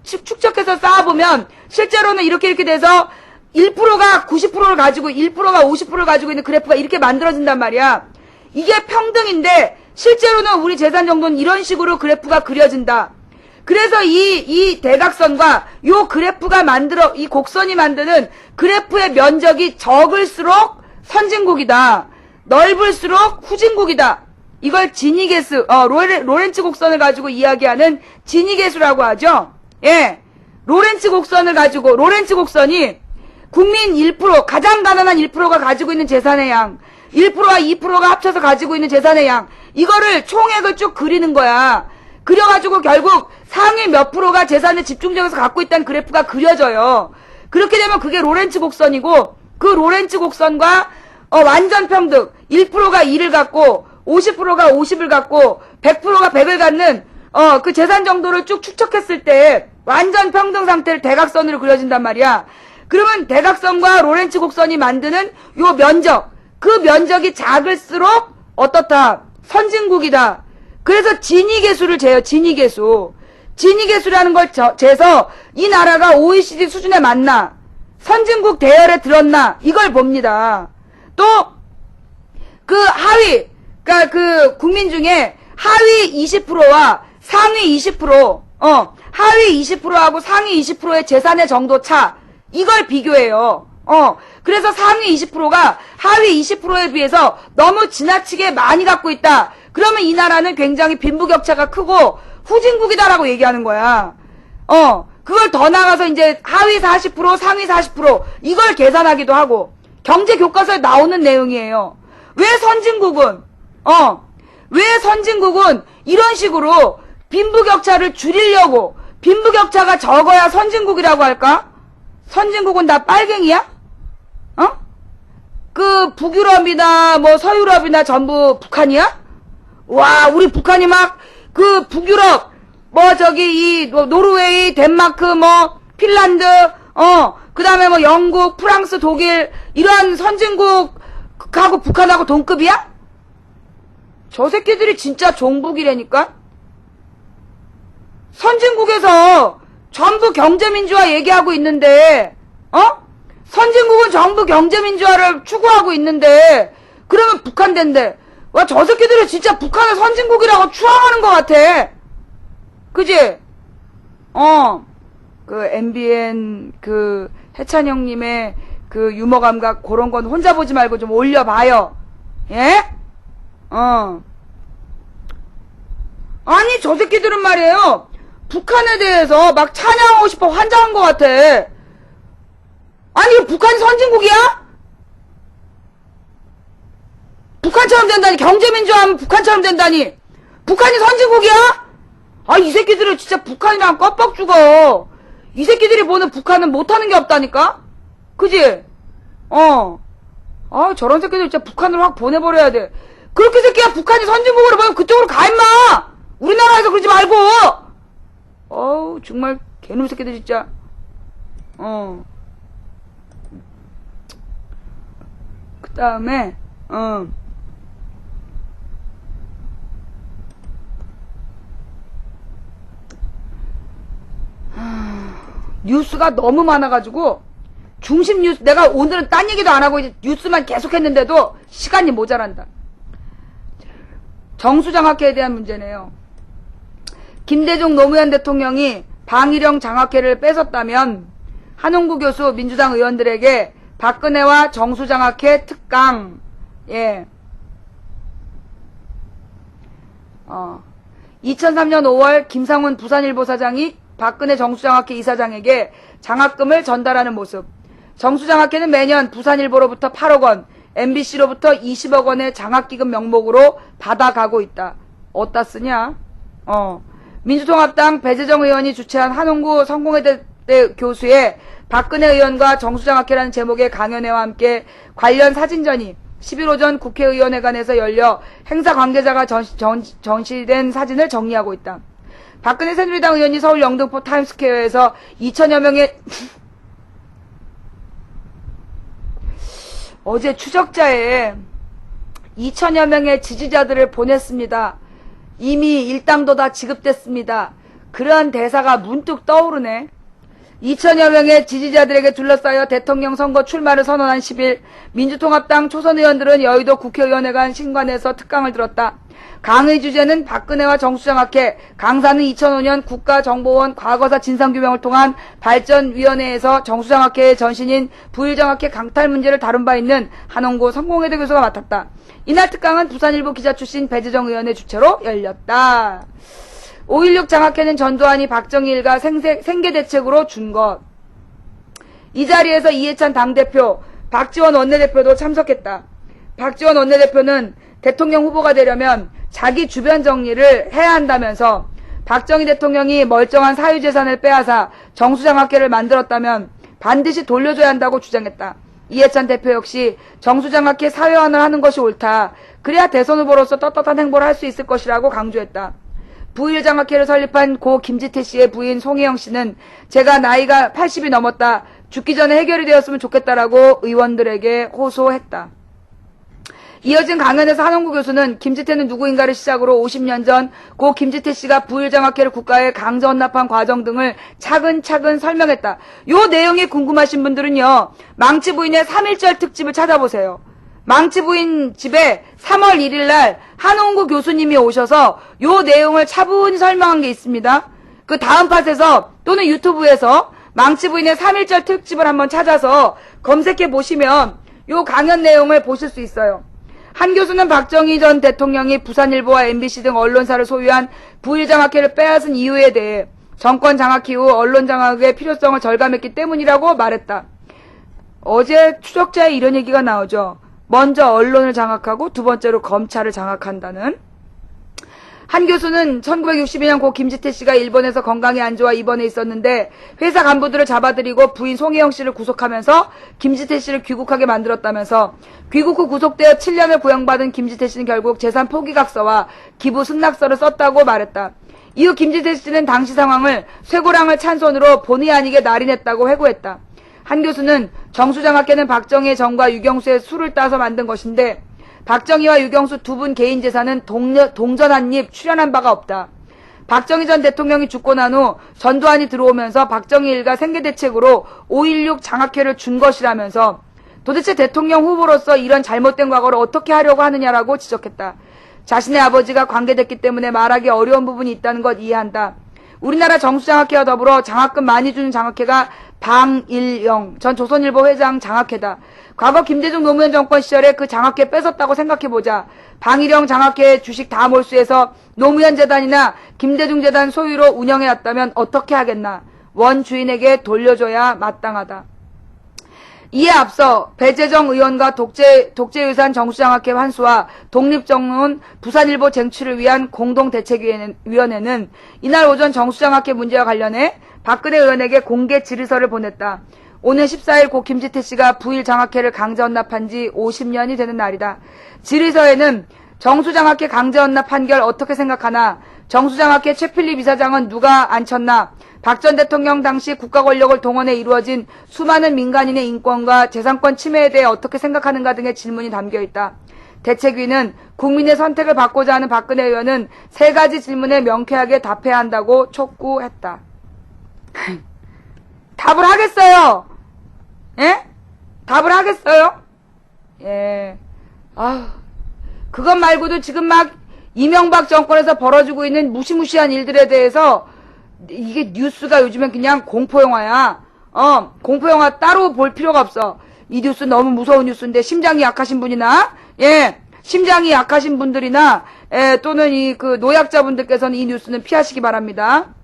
축적해서 쌓아보면 실제로는 이렇게 돼서 1%가 90%를 가지고 1%가 50%를 가지고 있는 그래프가 이렇게 만들어진단 말이야. 이게 평등인데 실제로는 우리 재산 정도는 이런 식으로 그래프가 그려진다. 그래서 이 대각선과 요 그래프가 이 곡선이 만드는 그래프의 면적이 적을수록 선진국이다. 넓을수록 후진국이다. 이걸 지니계수, 로렌츠 곡선을 가지고 이야기하는 지니계수라고 하죠. 예. 로렌츠 곡선이 국민 1%, 가장 가난한 1%가 가지고 있는 재산의 양, 1%와 2%가 합쳐서 가지고 있는 재산의 양, 이거를 총액을 쭉 그리는 거야. 그려가지고 결국 상위 몇 프로가 재산을 집중적으로 갖고 있다는 그래프가 그려져요. 그렇게 되면 그게 로렌츠 곡선이고, 그 로렌츠 곡선과 완전 평등, 1%가 2를 갖고 50%가 50을 갖고 100%가 100을 갖는 그 재산 정도를 쭉 축적했을 때 완전 평등 상태를 대각선으로 그려진단 말이야. 그러면 대각선과 로렌츠 곡선이 만드는 요 면적, 그 면적이 작을수록 어떻다? 선진국이다. 그래서 지니계수를 재요. 지니계수라는 걸 재서 이 나라가 OECD 수준에 맞나? 선진국 대열에 들었나? 이걸 봅니다. 또 그 하위, 그러니까 그 국민 중에 하위 20%와 상위 20%, 하위 20%하고 상위 20%의 재산의 정도 차, 이걸 비교해요. 그래서 상위 20%가 하위 20%에 비해서 너무 지나치게 많이 갖고 있다. 그러면 이 나라는 굉장히 빈부격차가 크고 후진국이다라고 얘기하는 거야. 그걸 더 나가서 이제 하위 40%, 상위 40% 이걸 계산하기도 하고 경제 교과서에 나오는 내용이에요. 왜 선진국은 이런 식으로 빈부격차를 줄이려고 빈부격차가 적어야 선진국이라고 할까? 선진국은 다 빨갱이야? 그 북유럽이나 뭐 서유럽이나 전부 북한이야? 와, 우리 북한이 막 그 북유럽 뭐 저기 노르웨이, 덴마크, 뭐 핀란드, 그다음에 뭐 영국, 프랑스, 독일 이런 선진국하고 북한하고 동급이야? 저 새끼들이 진짜 종북이라니까? 선진국에서 전부 경제민주화 얘기하고 있는데, 선진국은 전부 경제민주화를 추구하고 있는데, 그러면 북한 된대. 와, 저 새끼들이 진짜 북한을 선진국이라고 추앙하는 것 같아. 그지? 그 MBN 그 해찬 형님의 그 유머 감각 그런 건 혼자 보지 말고 좀 올려봐요. 예? 아니, 저 새끼들은 말이에요. 북한에 대해서 막 찬양하고 싶어 환장한 것 같아. 아니, 북한이 선진국이야? 북한처럼 된다니. 경제민주화하면 북한처럼 된다니. 북한이 선진국이야? 아, 이 새끼들은 진짜 북한이랑 껍벅 죽어. 이 새끼들이 보는 북한은 못하는 게 없다니까? 그지? 아, 저런 새끼들 진짜 북한으로 확 보내버려야 돼. 그렇게 새끼야 북한이 선진국으로 보면 그쪽으로 가, 임마! 우리나라에서 그러지 말고! 어우, 정말 개놈 새끼들 진짜. 그 다음에, 뉴스가 너무 많아가지고 중심 뉴스, 내가 오늘은 딴 얘기도 안 하고 이제 뉴스만 계속 했는데도 시간이 모자란다. 정수장학회에 대한 문제네요. 김대중 노무현 대통령이 방일영 장학회를 뺏었다면 한홍구 교수 민주당 의원들에게 박근혜와 정수장학회 특강, 예. 2003년 5월 김상훈 부산일보 사장이 박근혜 정수장학회 이사장에게 장학금을 전달하는 모습. 정수장학회는 매년 부산일보로부터 8억 원, MBC로부터 20억 원의 장학기금 명목으로 받아가고 있다. 어디다 쓰냐? 민주통합당 배재정 의원이 주최한 한홍구 성공회대 구속대 교수의 박근혜 의원과 정수장학회라는 제목의 강연회와 함께 관련 사진전이 10일 오전 국회의원회관에서 열려 행사 관계자가 전시된 사진을 정리하고 있다. 박근혜 새누리당 의원이 서울 영등포 타임스퀘어에서 2천여 명의 어제 추적자에 2천여 명의 지지자들을 보냈습니다. 이미 일당도 다 지급됐습니다. 그러한 대사가 문득 떠오르네. 2천여 명의 지지자들에게 둘러싸여 대통령 선거 출마를 선언한 10일 민주통합당 초선 의원들은 여의도 국회의원회관 신관에서 특강을 들었다. 강의 주제는 박근혜와 정수장학회, 강사는 2005년 국가정보원 과거사 진상규명을 통한 발전위원회에서 정수장학회의 전신인 부일정학회 강탈 문제를 다룬 바 있는 한홍구 성공회대 교수가 맡았다. 이날 특강은 부산일보 기자 출신 배재정 의원의 주최로 열렸다. 5.16 장학회는 전두환이 박정희 일가 생계대책으로 준 것. 이 자리에서 이해찬 당대표, 박지원 원내대표도 참석했다. 박지원 원내대표는 대통령 후보가 되려면 자기 주변 정리를 해야 한다면서 박정희 대통령이 멀쩡한 사유재산을 빼앗아 정수장학회를 만들었다면 반드시 돌려줘야 한다고 주장했다. 이해찬 대표 역시 정수장학회 사회화를 하는 것이 옳다. 그래야 대선 후보로서 떳떳한 행보를 할 수 있을 것이라고 강조했다. 부일장학회를 설립한 고 김지태 씨의 부인 송혜영 씨는 제가 나이가 80이 넘었다. 죽기 전에 해결이 되었으면 좋겠다라고 의원들에게 호소했다. 이어진 강연에서 한홍구 교수는 김지태는 누구인가를 시작으로 50년 전 고 김지태 씨가 부일장학회를 국가에 강제 헌납한 과정 등을 차근차근 설명했다. 요 내용이 궁금하신 분들은요. 망치 부인의 3.1절 특집을 찾아보세요. 망치 부인 집에 3월 1일 날 한홍구 교수님이 오셔서 요 내용을 차분히 설명한 게 있습니다. 그 다음 팟에서 또는 유튜브에서 망치 부인의 3.1절 특집을 한번 찾아서 검색해 보시면 요 강연 내용을 보실 수 있어요. 한 교수는 박정희 전 대통령이 부산일보와 MBC 등 언론사를 소유한 부일장학회를 빼앗은 이유에 대해 정권 장악 이후 언론 장악의 필요성을 절감했기 때문이라고 말했다. 어제 추적자에 이런 얘기가 나오죠. 먼저 언론을 장악하고 두 번째로 검찰을 장악한다는. 한 교수는 1962년 고 김지태 씨가 일본에서 건강이 안 좋아 입원해 있었는데 회사 간부들을 잡아들이고 부인 송혜영 씨를 구속하면서 김지태 씨를 귀국하게 만들었다면서 귀국 후 구속되어 7년을 구형받은 김지태 씨는 결국 재산 포기각서와 기부 승낙서를 썼다고 말했다. 이후 김지태 씨는 당시 상황을 쇠고랑을 찬 손으로 본의 아니게 날인했다고 회고했다. 한 교수는 정수장학회는 박정희의 정과 유경수의 수를 따서 만든 것인데 박정희와 유경수 두 분 개인 재산은 동전 한 입 출연한 바가 없다. 박정희 전 대통령이 죽고 난 후 전두환이 들어오면서 박정희 일가 생계대책으로 5.16 장학회를 준 것이라면서 도대체 대통령 후보로서 이런 잘못된 과거를 어떻게 하려고 하느냐라고 지적했다. 자신의 아버지가 관계됐기 때문에 말하기 어려운 부분이 있다는 것 이해한다. 우리나라 정수장학회와 더불어 장학금 많이 주는 장학회가 방일영 전 조선일보 회장 장학회다. 과거 김대중 노무현 정권 시절에 그 장학회 뺏었다고 생각해보자. 방일영 장학회 주식 다 몰수해서 노무현 재단이나 김대중 재단 소유로 운영해왔다면 어떻게 하겠나. 원 주인에게 돌려줘야 마땅하다. 이에 앞서 배재정 의원과 독재유산 정수장학회 환수와 독립정론 부산일보 쟁취를 위한 공동대책위원회는 이날 오전 정수장학회 문제와 관련해 박근혜 의원에게 공개 질의서를 보냈다. 오늘 14일 고 김지태 씨가 부일 장학회를 강제 헌납한 지 50년이 되는 날이다. 질의서에는 정수장학회 강제 헌납 판결 어떻게 생각하나, 정수장학회 최필립 이사장은 누가 앉혔나, 박 전 대통령 당시 국가 권력을 동원해 이루어진 수많은 민간인의 인권과 재산권 침해에 대해 어떻게 생각하는가 등의 질문이 담겨있다. 대책위는 국민의 선택을 받고자 하는 박근혜 의원은 세 가지 질문에 명쾌하게 답해야 한다고 촉구했다. 답을 하겠어요? 예? 답을 하겠어요? 예. 그것 말고도 지금 막 이명박 정권에서 벌어지고 있는 무시무시한 일들에 대해서 이게 뉴스가 요즘엔 그냥 공포영화야. 공포영화 따로 볼 필요가 없어. 이 뉴스 너무 무서운 뉴스인데 심장이 약하신 분이나, 예, 심장이 약하신 분들이나, 또는 그 노약자분들께서는 이 뉴스는 피하시기 바랍니다.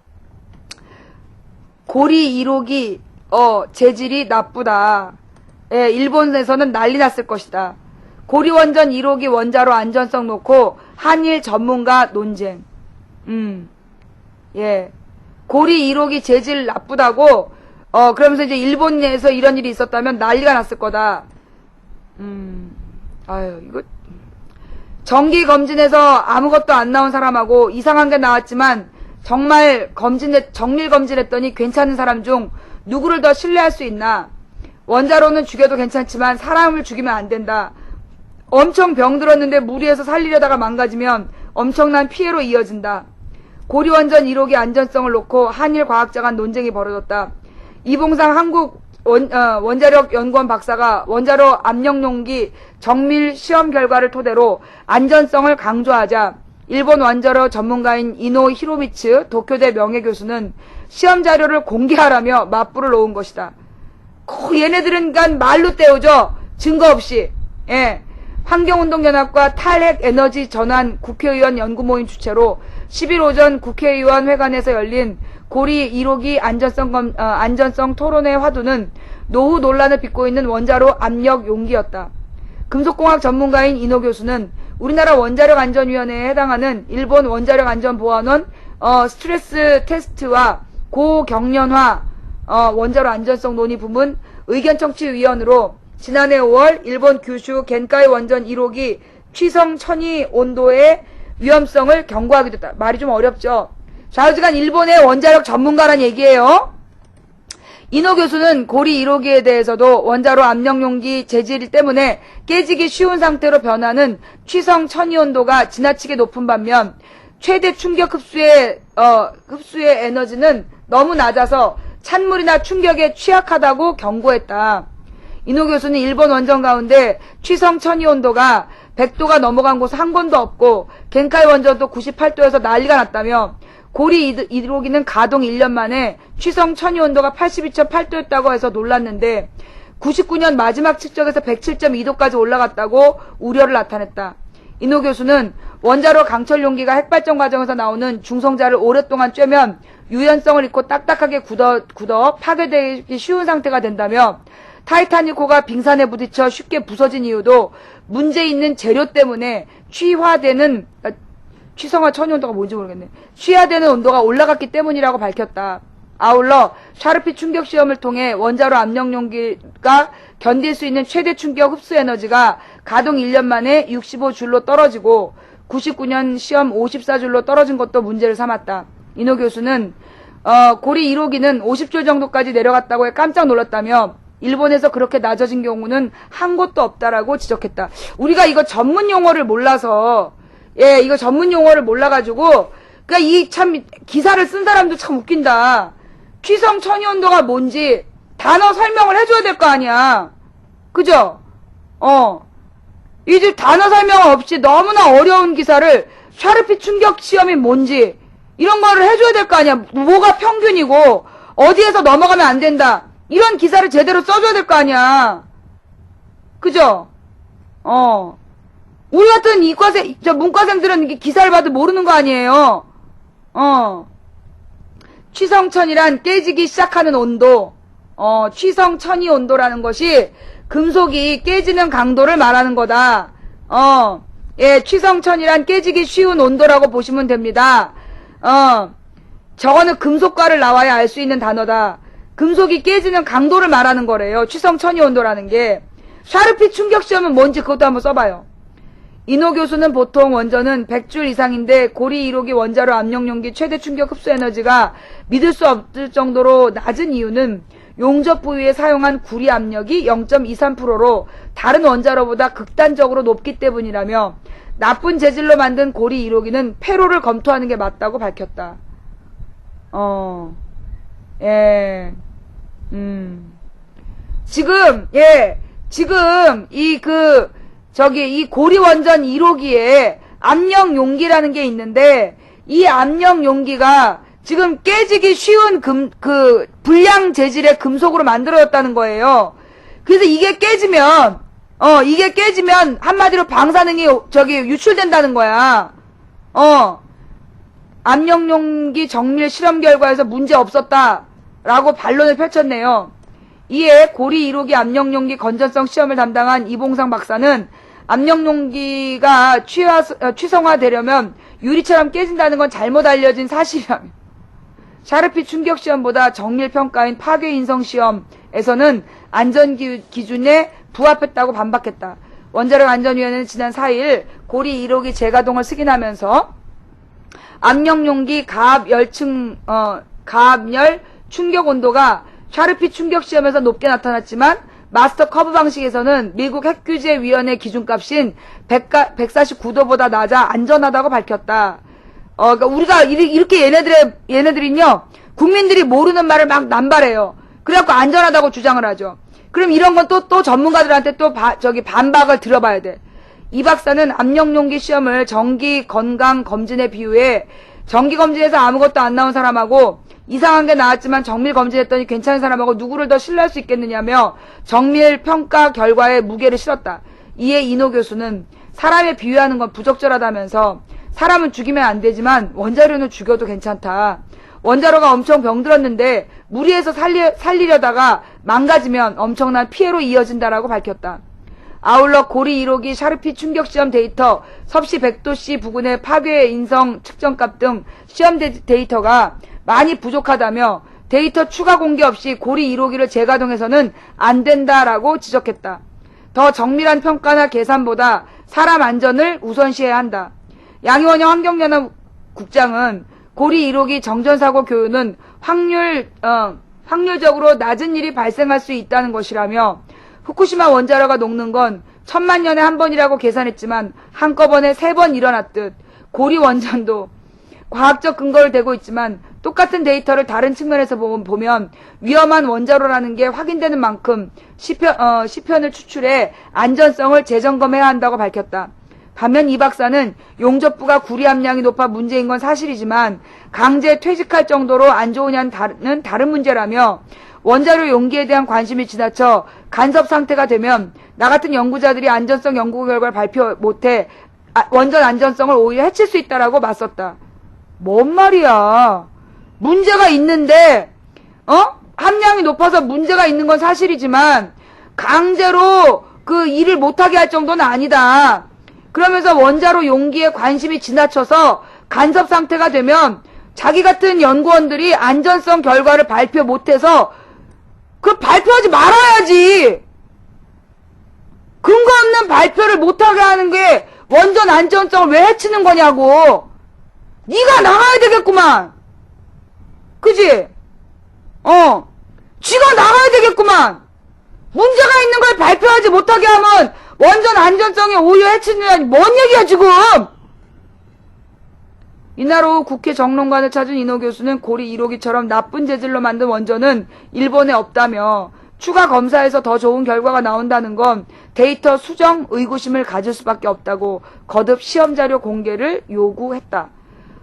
고리 1호기, 재질이 나쁘다. 예, 일본에서는 난리 났을 것이다. 고리 원전 1호기 원자로 안전성 놓고 한일 전문가 논쟁. 예. 고리 1호기 재질 나쁘다고 그러면서 이제 일본에서 이런 일이 있었다면 난리가 났을 거다. 아유, 이거. 정기 검진에서 아무것도 안 나온 사람하고 이상한 게 나왔지만 정말 정밀 검진했더니 괜찮은 사람 중 누구를 더 신뢰할 수 있나? 원자로는 죽여도 괜찮지만 사람을 죽이면 안 된다. 엄청 병들었는데 무리해서 살리려다가 망가지면 엄청난 피해로 이어진다. 고리원전 1호기 안전성을 놓고 한일 과학자 간 논쟁이 벌어졌다. 이봉상 한국 원자력연구원 박사가 원자로 압력용기 정밀 시험 결과를 토대로 안전성을 강조하자 일본 원자로 전문가인 이노 히로미츠 도쿄대 명예교수는 시험 자료를 공개하라며 맞불을 놓은 것이다. 얘네들은 간 말로 때우죠. 증거 없이. 예. 환경운동연합과 탈핵에너지 전환 국회의원 연구모임 주최로 10일 오전 국회의원 회관에서 열린 고리 1호기 안전성 토론회 화두는 노후 논란을 빚고 있는 원자로 압력 용기였다. 금속공학 전문가인 이노 교수는 우리나라 원자력안전위원회에 해당하는 일본 원자력안전보안원 스트레스 테스트와 고경련화 원자로 안전성 논의 부문 의견청취위원으로 지난해 5월 일본 규슈 겐카이 원전 1호기 취성 천위 온도의 위험성을 경고하게 됐다. 말이 좀 어렵죠. 좌우지간 일본의 원자력 전문가란 얘기예요. 이노 교수는 고리 1호기에 대해서도 원자로 압력용기 재질 때문에 깨지기 쉬운 상태로 변하는 취성 천위 온도가 지나치게 높은 반면 최대 충격 흡수의 에너지는 너무 낮아서 찬물이나 충격에 취약하다고 경고했다. 이노 교수는 일본 원전 가운데 취성 천위 온도가 100도가 넘어간 곳 한 곳도 없고 겐카이 원전도 98도에서 난리가 났다며 고리 1호기는 가동 1년 만에 취성 천위 온도가 82.8도였다고 해서 놀랐는데 99년 마지막 측정에서 107.2도까지 올라갔다고 우려를 나타냈다. 이노 교수는 원자로 강철 용기가 핵발전 과정에서 나오는 중성자를 오랫동안 쬐면 유연성을 잃고 딱딱하게 굳어 파괴되기 쉬운 상태가 된다며 타이타닉호가 빙산에 부딪혀 쉽게 부서진 이유도 문제 있는 재료 때문에 취성화 천위 온도가 뭔지 모르겠네. 취하되는 온도가 올라갔기 때문이라고 밝혔다. 아울러 샤르피 충격 시험을 통해 원자로 압력 용기가 견딜 수 있는 최대 충격 흡수 에너지가 가동 1년 만에 65줄로 떨어지고 99년 시험 54줄로 떨어진 것도 문제를 삼았다. 이노 교수는 고리 1호기는 50줄 정도까지 내려갔다고 해 깜짝 놀랐다며 일본에서 그렇게 낮아진 경우는 한 곳도 없다라고 지적했다. 우리가 이거 전문 용어를 몰라서 이거 전문 용어를 몰라가지고 그러니까 이 참 기사를 쓴 사람도 참 웃긴다. 취성 천위 온도가 뭔지 단어 설명을 해줘야 될 거 아니야. 그죠? 이제 단어 설명 없이 너무나 어려운 기사를 샤르피 충격 시험이 뭔지 이런 거를 해줘야 될 거 아니야. 뭐가 평균이고 어디에서 넘어가면 안 된다. 이런 기사를 제대로 써줘야 될 거 아니야. 그죠? 우리 같은 문과생들은 이게 기사를 봐도 모르는 거 아니에요. 취성천이란 깨지기 시작하는 온도, 취성천이 온도라는 것이 금속이 깨지는 강도를 말하는 거다. 취성천이란 깨지기 쉬운 온도라고 보시면 됩니다. 저거는 금속과를 나와야 알 수 있는 단어다. 금속이 깨지는 강도를 말하는 거래요. 취성천이 온도라는 게. 샤르피 충격 시험은 뭔지 그것도 한번 써봐요. 이노 교수는 보통 원전은 100줄 이상인데 고리 1호기 원자로 압력용기 최대 충격 흡수 에너지가 믿을 수 없을 정도로 낮은 이유는 용접 부위에 사용한 구리 압력이 0.23%로 다른 원자로보다 극단적으로 높기 때문이라며 나쁜 재질로 만든 고리 1호기는 폐로를 검토하는 게 맞다고 밝혔다. 지금 이 고리 원전 1호기에 압력 용기라는 게 있는데 이 압력 용기가 지금 깨지기 쉬운 불량 재질의 금속으로 만들어졌다는 거예요. 그래서 이게 깨지면 한마디로 방사능이 유출된다는 거야. 압력 용기 정밀 실험 결과에서 문제 없었다라고 반론을 펼쳤네요. 이에 고리 1호기 압력 용기 건전성 시험을 담당한 이봉상 박사는 압력 용기가 취성화되려면 유리처럼 깨진다는 건 잘못 알려진 사실이라며. 샤르피 충격시험보다 정밀평가인 파괴인성시험에서는 안전기준에 부합했다고 반박했다. 원자력 안전위원회는 지난 4일 고리 1호기 재가동을 승인하면서 압력용기 가압열 충격 온도가 샤르피 충격시험에서 높게 나타났지만 마스터 커브 방식에서는 미국 핵규제위원회 기준값인 149도보다 낮아 안전하다고 밝혔다. 그러니까 우리가 이렇게 얘네들은요, 국민들이 모르는 말을 막 남발해요. 그래갖고 안전하다고 주장을 하죠. 그럼 이런 건 또 전문가들한테 반박을 들어봐야 돼. 이 박사는 압력용기 시험을 정기 건강 검진에 비유해 정기 검진에서 아무것도 안 나온 사람하고 이상한 게 나왔지만 정밀 검진했더니 괜찮은 사람하고 누구를 더 신뢰할 수 있겠느냐며 정밀 평가 결과에 무게를 실었다. 이에 이노 교수는 사람에 비유하는 건 부적절하다면서 사람은 죽이면 안 되지만 원자로는 죽여도 괜찮다. 원자로가 엄청 병들었는데 무리해서 살리려다가 망가지면 엄청난 피해로 이어진다라고 밝혔다. 아울러 고리 1호기 샤르피 충격시험 데이터, 섭씨 100도씨 부근의 파괴 인성 측정값 등 시험 데이터가 많이 부족하다며 데이터 추가 공개 없이 고리 1호기를 재가동해서는 안 된다라고 지적했다. 더 정밀한 평가나 계산보다 사람 안전을 우선시해야 한다. 양희원영 환경연합 국장은 고리 1호기 정전사고 교훈은 확률적으로 낮은 일이 발생할 수 있다는 것이라며 후쿠시마 원자로가 녹는 건 1000만 년에 한 번이라고 계산했지만 한꺼번에 3번 일어났듯 고리 원전도 과학적 근거를 대고 있지만 똑같은 데이터를 다른 측면에서 보면 위험한 원자로라는 게 확인되는 만큼 시편을 추출해 안전성을 재점검해야 한다고 밝혔다. 반면 이 박사는 용접부가 구리 함량이 높아 문제인 건 사실이지만 강제 퇴직할 정도로 안 좋으냐는 다른 문제라며 원자로 용기에 대한 관심이 지나쳐 간섭 상태가 되면 나 같은 연구자들이 안전성 연구 결과를 발표 못해 원전 안전성을 오히려 해칠 수 있다라고 맞섰다. 뭔 말이야. 문제가 있는데 함량이 높아서 문제가 있는 건 사실이지만 강제로 그 일을 못하게 할 정도는 아니다. 그러면서 원자로 용기에 관심이 지나쳐서 간섭 상태가 되면 자기 같은 연구원들이 안전성 결과를 발표 못해서 발표하지 말아야지. 근거 없는 발표를 못하게 하는 게 원전 안전성을 왜 해치는 거냐고. 네가 나가야 되겠구만. 그지? 쥐가 나가야 되겠구만. 문제가 있는 걸 발표하지 못하게 하면 원전 안전성에 오히려 해치느냐니 뭔 얘기야 지금. 이날 오후 국회 정론관을 찾은 이노 교수는 고리 1호기처럼 나쁜 재질로 만든 원전은 일본에 없다며 추가 검사에서 더 좋은 결과가 나온다는 건 데이터 수정 의구심을 가질 수밖에 없다고 거듭 시험자료 공개를 요구했다.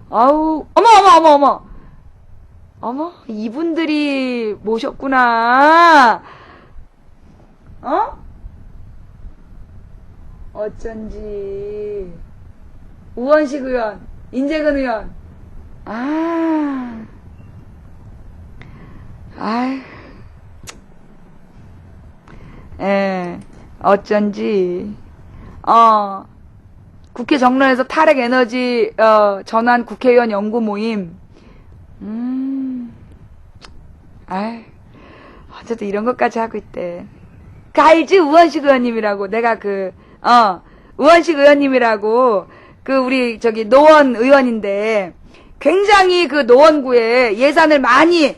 아우, 어머, 이분들이 모셨구나. 어쩐지. 우원식 의원, 인재근 의원. 어쩐지. 국회 정론에서 탈핵 에너지, 전환 국회의원 연구 모임. 어쨌든 이런 것까지 하고 있대. 알지? 우원식 의원님이라고. 내가 우원식 의원님이라고, 우리, 노원 의원인데, 굉장히 노원구에 예산을 많이,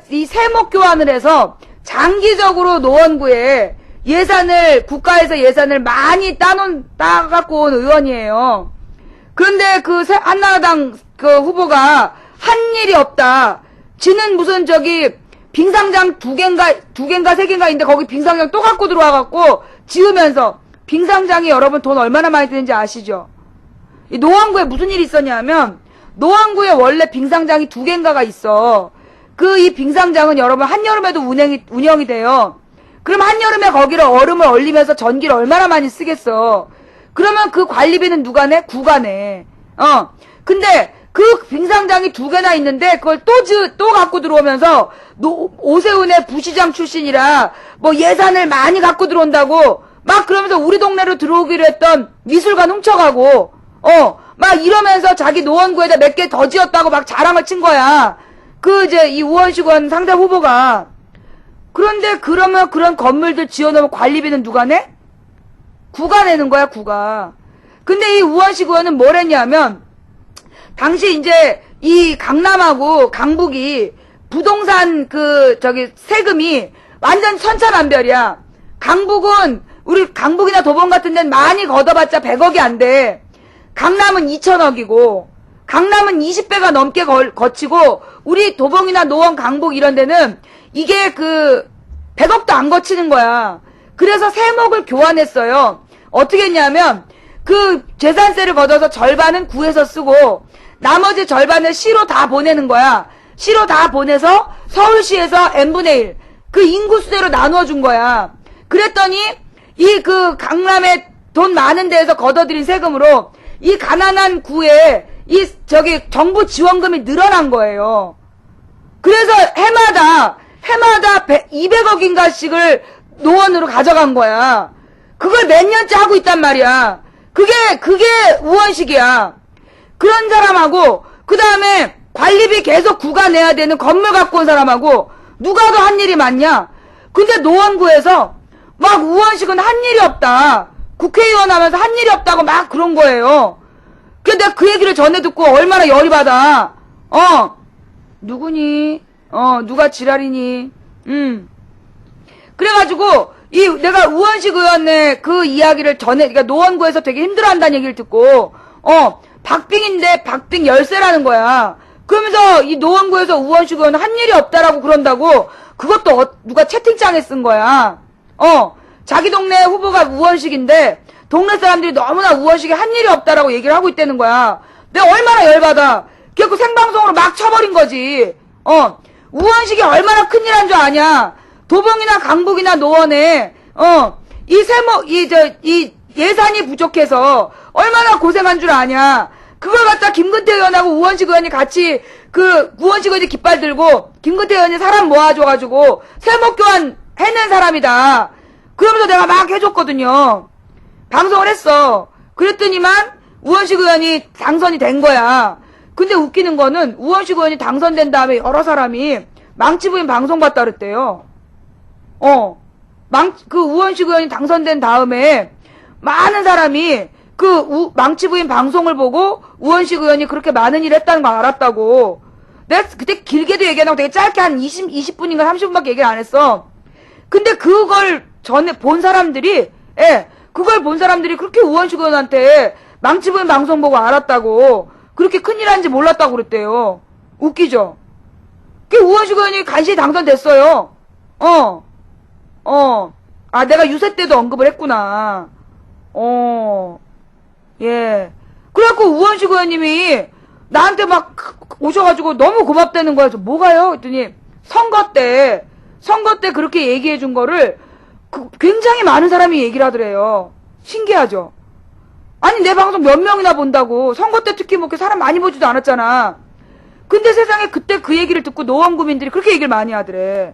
이 세목 교환을 해서, 장기적으로 노원구에 국가에서 예산을 많이 따갖고 온 의원이에요. 그런데 한나라당 후보가 한 일이 없다. 지는 무슨 빙상장 2개인가 3개인가 있는데 거기 빙상장 또 갖고 들어와갖고 지으면서 빙상장이 여러분 돈 얼마나 많이 드는지 아시죠? 이 노원구에 무슨 일이 있었냐면 노원구에 원래 빙상장이 2개인가가 있어. 이 빙상장은 여러분 한여름에도 운영이 돼요. 그럼 한여름에 거기를 얼음을 얼리면서 전기를 얼마나 많이 쓰겠어. 그러면 그 관리비는 누가 내? 구가 내. 근데 빙상장이 2개나 있는데 그걸 또 갖고 들어오면서 오세훈의 부시장 출신이라 예산을 많이 갖고 들어온다고 막 그러면서 우리 동네로 들어오기로 했던 미술관 훔쳐가고 막 이러면서 자기 노원구에다 몇 개 더 지었다고 막 자랑을 친 거야. 이제 이 우원식 의원 상대 후보가 그런데 그러면 그런 건물들 지어놓으면 관리비는 누가 내? 구가 내는 거야, 구가. 근데 이 우원식 의원은 뭘 했냐면 당시 이제 이 강남하고 강북이 부동산 세금이 완전 천차만별이야. 강북은 우리 강북이나 도봉 같은 데는 많이 걷어봤자 100억이 안 돼. 강남은 2천억이고 강남은 20배가 넘게 거치고 우리 도봉이나 노원, 강북 이런 데는 이게 100억도 안 거치는 거야. 그래서 세목을 교환했어요. 어떻게 했냐면 재산세를 걷어서 절반은 구에서 쓰고 나머지 절반을 시로 다 보내는 거야. 시로 다 보내서 서울시에서 n분의 1 인구수대로 나누어 준 거야. 그랬더니 이 강남에 돈 많은 데에서 걷어들인 세금으로 이 가난한 구에 정부 지원금이 늘어난 거예요. 그래서 해마다 200억인가씩을 노원으로 가져간 거야. 그걸 몇 년째 하고 있단 말이야. 그게 우원식이야. 그런 사람하고 그 다음에 관리비 계속 구가 내야 되는 건물 갖고 온 사람하고 누가 더 한 일이 많냐? 근데 노원구에서 막 우원식은 한 일이 없다. 국회의원 하면서 한 일이 없다고 막 그런 거예요. 근데 내가 그 얘기를 전에 듣고 얼마나 열이 받아. 누구니? 누가 지랄이니? 그래가지고 내가 우원식 의원의 그 이야기를 그러니까 노원구에서 되게 힘들어한다는 얘기를 듣고 박빙인데 박빙 열세라는 거야. 그러면서 이 노원구에서 우원식 의원은 한 일이 없다라고 그런다고 그것도 누가 채팅창에 쓴 거야. 자기 동네 후보가 우원식인데 동네 사람들이 너무나 우원식이 한 일이 없다라고 얘기를 하고 있다는 거야. 내가 얼마나 열받아. 그래갖고 생방송으로 막 쳐버린 거지. 우원식이 얼마나 큰일 한 줄 아냐. 도봉이나 강북이나 노원에 이 예산이 부족해서 얼마나 고생한 줄 아냐. 그걸 갖다 김근태 의원하고 우원식 의원이 같이 우원식 의원이 깃발 들고 김근태 의원이 사람 모아줘가지고 세목 교환 해낸 사람이다. 그러면서 내가 막 해줬거든요. 방송을 했어. 그랬더니만 우원식 의원이 당선이 된 거야. 근데 웃기는 거는 우원식 의원이 당선된 다음에 여러 사람이 망치부인 방송 봤다 그랬대요. 우원식 의원이 당선된 다음에 많은 사람이 망치부인 방송을 보고 우원식 의원이 그렇게 많은 일을 했다는 걸 알았다고. 내가 그때 길게도 얘기 안 하고 되게 짧게 한 20분인가 30분밖에 얘기를 안 했어. 근데 그걸 전에 본 사람들이 그렇게 우원식 의원한테 망치부인 방송 보고 알았다고. 그렇게 큰일 한지 몰랐다고 그랬대요. 웃기죠? 우원식 의원이 간신히 당선됐어요. 내가 유세 때도 언급을 했구나. 예. 그래갖고 우원식 의원님이 나한테 막 오셔가지고 너무 고맙다는 거야. 뭐가요? 했더니 선거 때 그렇게 얘기해 준 거를 굉장히 많은 사람이 얘기를 하더래요. 신기하죠? 아니 내 방송 몇 명이나 본다고. 선거 때 특히 그렇게 사람 많이 보지도 않았잖아. 근데 세상에 그때 그 얘기를 듣고 노원구민들이 그렇게 얘기를 많이 하더래.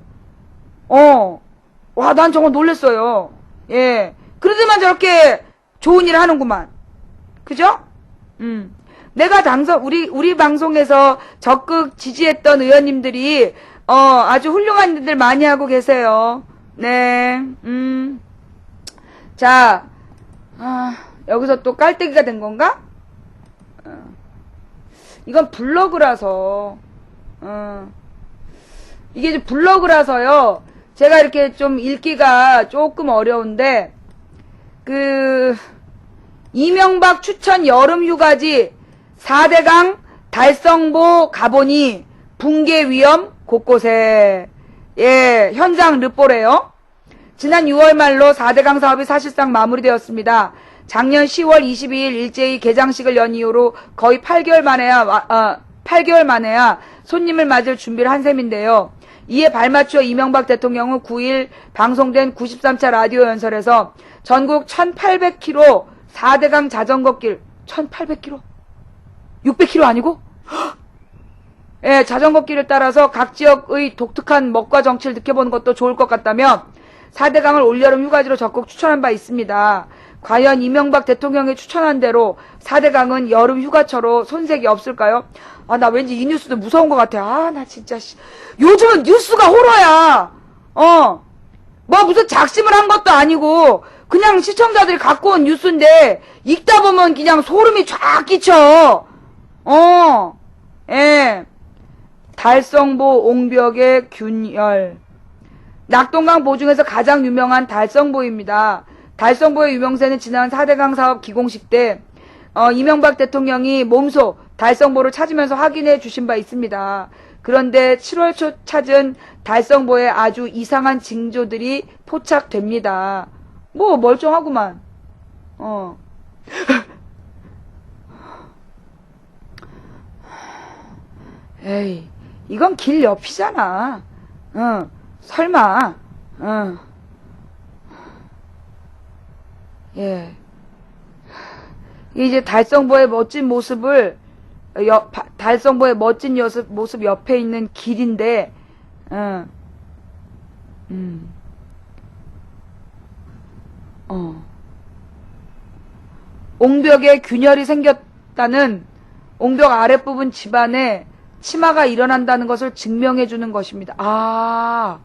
와, 난 정말 놀랬어요. 예. 그러더만 저렇게 좋은 일을 하는구만. 그죠? 내가 우리 방송에서 적극 지지했던 의원님들이, 아주 훌륭한 일들 많이 하고 계세요. 네, 자, 여기서 또 깔때기가 된 건가? 이건 블로그라서, 이게 이제 블로그라서요. 제가 이렇게 좀 읽기가 조금 어려운데, 이명박 추천 여름휴가지 4대강 달성보 가보니 붕괴 위험 곳곳에. 예, 현장 르뽀래요. 지난 6월 말로 4대강 사업이 사실상 마무리되었습니다. 작년 10월 22일 일제히 개장식을 연 이후로 거의 8개월 만에야 손님을 맞을 준비를 한 셈인데요. 이에 발맞추어 이명박 대통령은 9일 방송된 93차 라디오 연설에서 전국 1800km 4대강 자전거길 1800km? 600km 아니고? 예, 자전거길을 따라서 각 지역의 독특한 먹과 정치를 느껴보는 것도 좋을 것 같다며 4대강을 올여름 휴가지로 적극 추천한 바 있습니다. 과연 이명박 대통령이 추천한 대로 4대강은 여름 휴가처로 손색이 없을까요? 아, 나 왠지 이 뉴스도 무서운 것 같아. 아, 나 진짜, 요즘은 뉴스가 호러야. 뭐 무슨 작심을 한 것도 아니고, 그냥 시청자들이 갖고 온 뉴스인데, 읽다 보면 그냥 소름이 쫙 끼쳐. 예. 달성보 옹벽의 균열. 낙동강 보중에서 가장 유명한 달성보입니다. 달성보의 유명세는 지난 4대강 사업 기공식 때 이명박 대통령이 몸소 달성보를 찾으면서 확인해 주신 바 있습니다. 그런데 7월 초 찾은 달성보에 아주 이상한 징조들이 포착됩니다. 뭐 멀쩡하구만. 에이, 이건 길 옆이잖아. 설마. 예. 이제 달성보의 멋진 모습을 달성보의 멋진 모습 옆에 있는 길인데, 옹벽에 균열이 생겼다는 옹벽 아랫부분 집안에 치마가 일어난다는 것을 증명해 주는 것입니다. 아,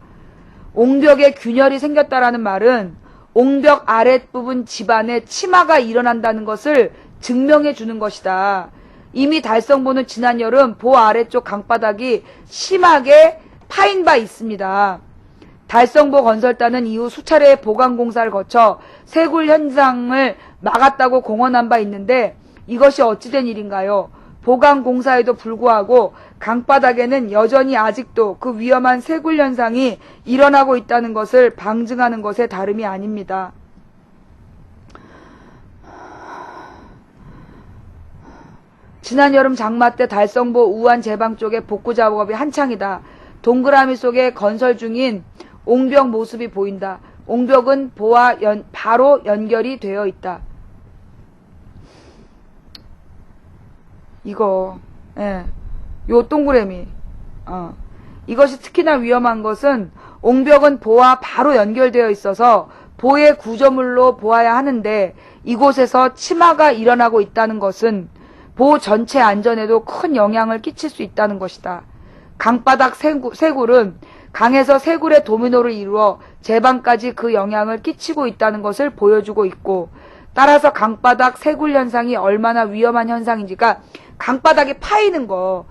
옹벽에 균열이 생겼다라는 말은 옹벽 아랫부분 집안에 치마가 일어난다는 것을 증명해 주는 것이다. 이미 달성보는 지난 여름 보 아래쪽 강바닥이 심하게 파인 바 있습니다. 달성보 건설단은 이후 수차례의 보강 공사를 거쳐 세굴 현상을 막았다고 공언한 바 있는데 이것이 어찌된 일인가요? 보강 공사에도 불구하고 강바닥에는 여전히 아직도 그 위험한 세굴 현상이 일어나고 있다는 것을 방증하는 것에 다름이 아닙니다. 지난 여름 장마 때 달성보 우안 제방 쪽에 복구 작업이 한창이다. 동그라미 속에 건설 중인 옹벽 모습이 보인다. 옹벽은 보와 바로 연결이 되어 있다. 이거, 예, 요 동그라미, 이것이 특히나 위험한 것은 옹벽은 보와 바로 연결되어 있어서 보의 구조물로 보아야 하는데 이곳에서 침하가 일어나고 있다는 것은 보 전체 안전에도 큰 영향을 끼칠 수 있다는 것이다. 강바닥 세굴은 강에서 세굴의 도미노를 이루어 제방까지 그 영향을 끼치고 있다는 것을 보여주고 있고 따라서 강바닥 세굴 현상이 얼마나 위험한 현상인지가 강바닥이 파이는 거,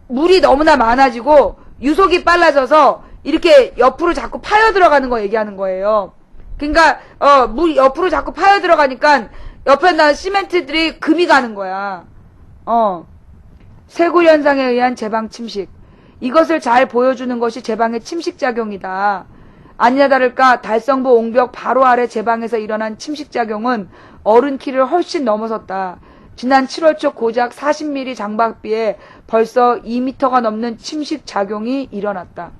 물이 너무나 많아지고 유속이 빨라져서 이렇게 옆으로 자꾸 파여 들어가는 거 얘기하는 거예요. 그러니까 물이 옆으로 자꾸 파여 들어가니까 옆에 나 시멘트들이 금이 가는 거야. 세굴 현상에 의한 제방 침식. 이것을 잘 보여주는 것이 제방의 침식작용이다. 아니나 다를까 달성보 옹벽 바로 아래 제방에서 일어난 침식작용은 어른 키를 훨씬 넘어섰다. 지난 7월 초 고작 40mm 장박비에 벌써 2m가 넘는 침식작용이 일어났다.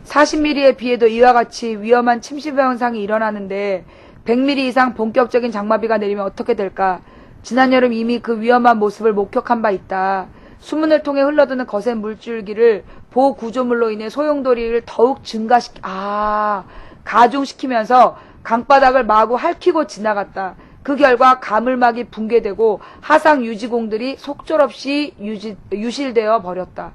(40mm에) 비해도 이와 같이 위험한 침식 현상이 일어나는데 100mm 이상 본격적인 장마비가 내리면 어떻게 될까? 지난 여름 이미 그 위험한 모습을 목격한 바 있다. 수문을 통해 흘러드는 거센 물줄기를 보구조물로 인해 소용돌이를 더욱 가중시키면서 강바닥을 마구 핥히고 지나갔다. 그 결과 가물막이 붕괴되고 하상 유지공들이 속절없이 유실되어 버렸다.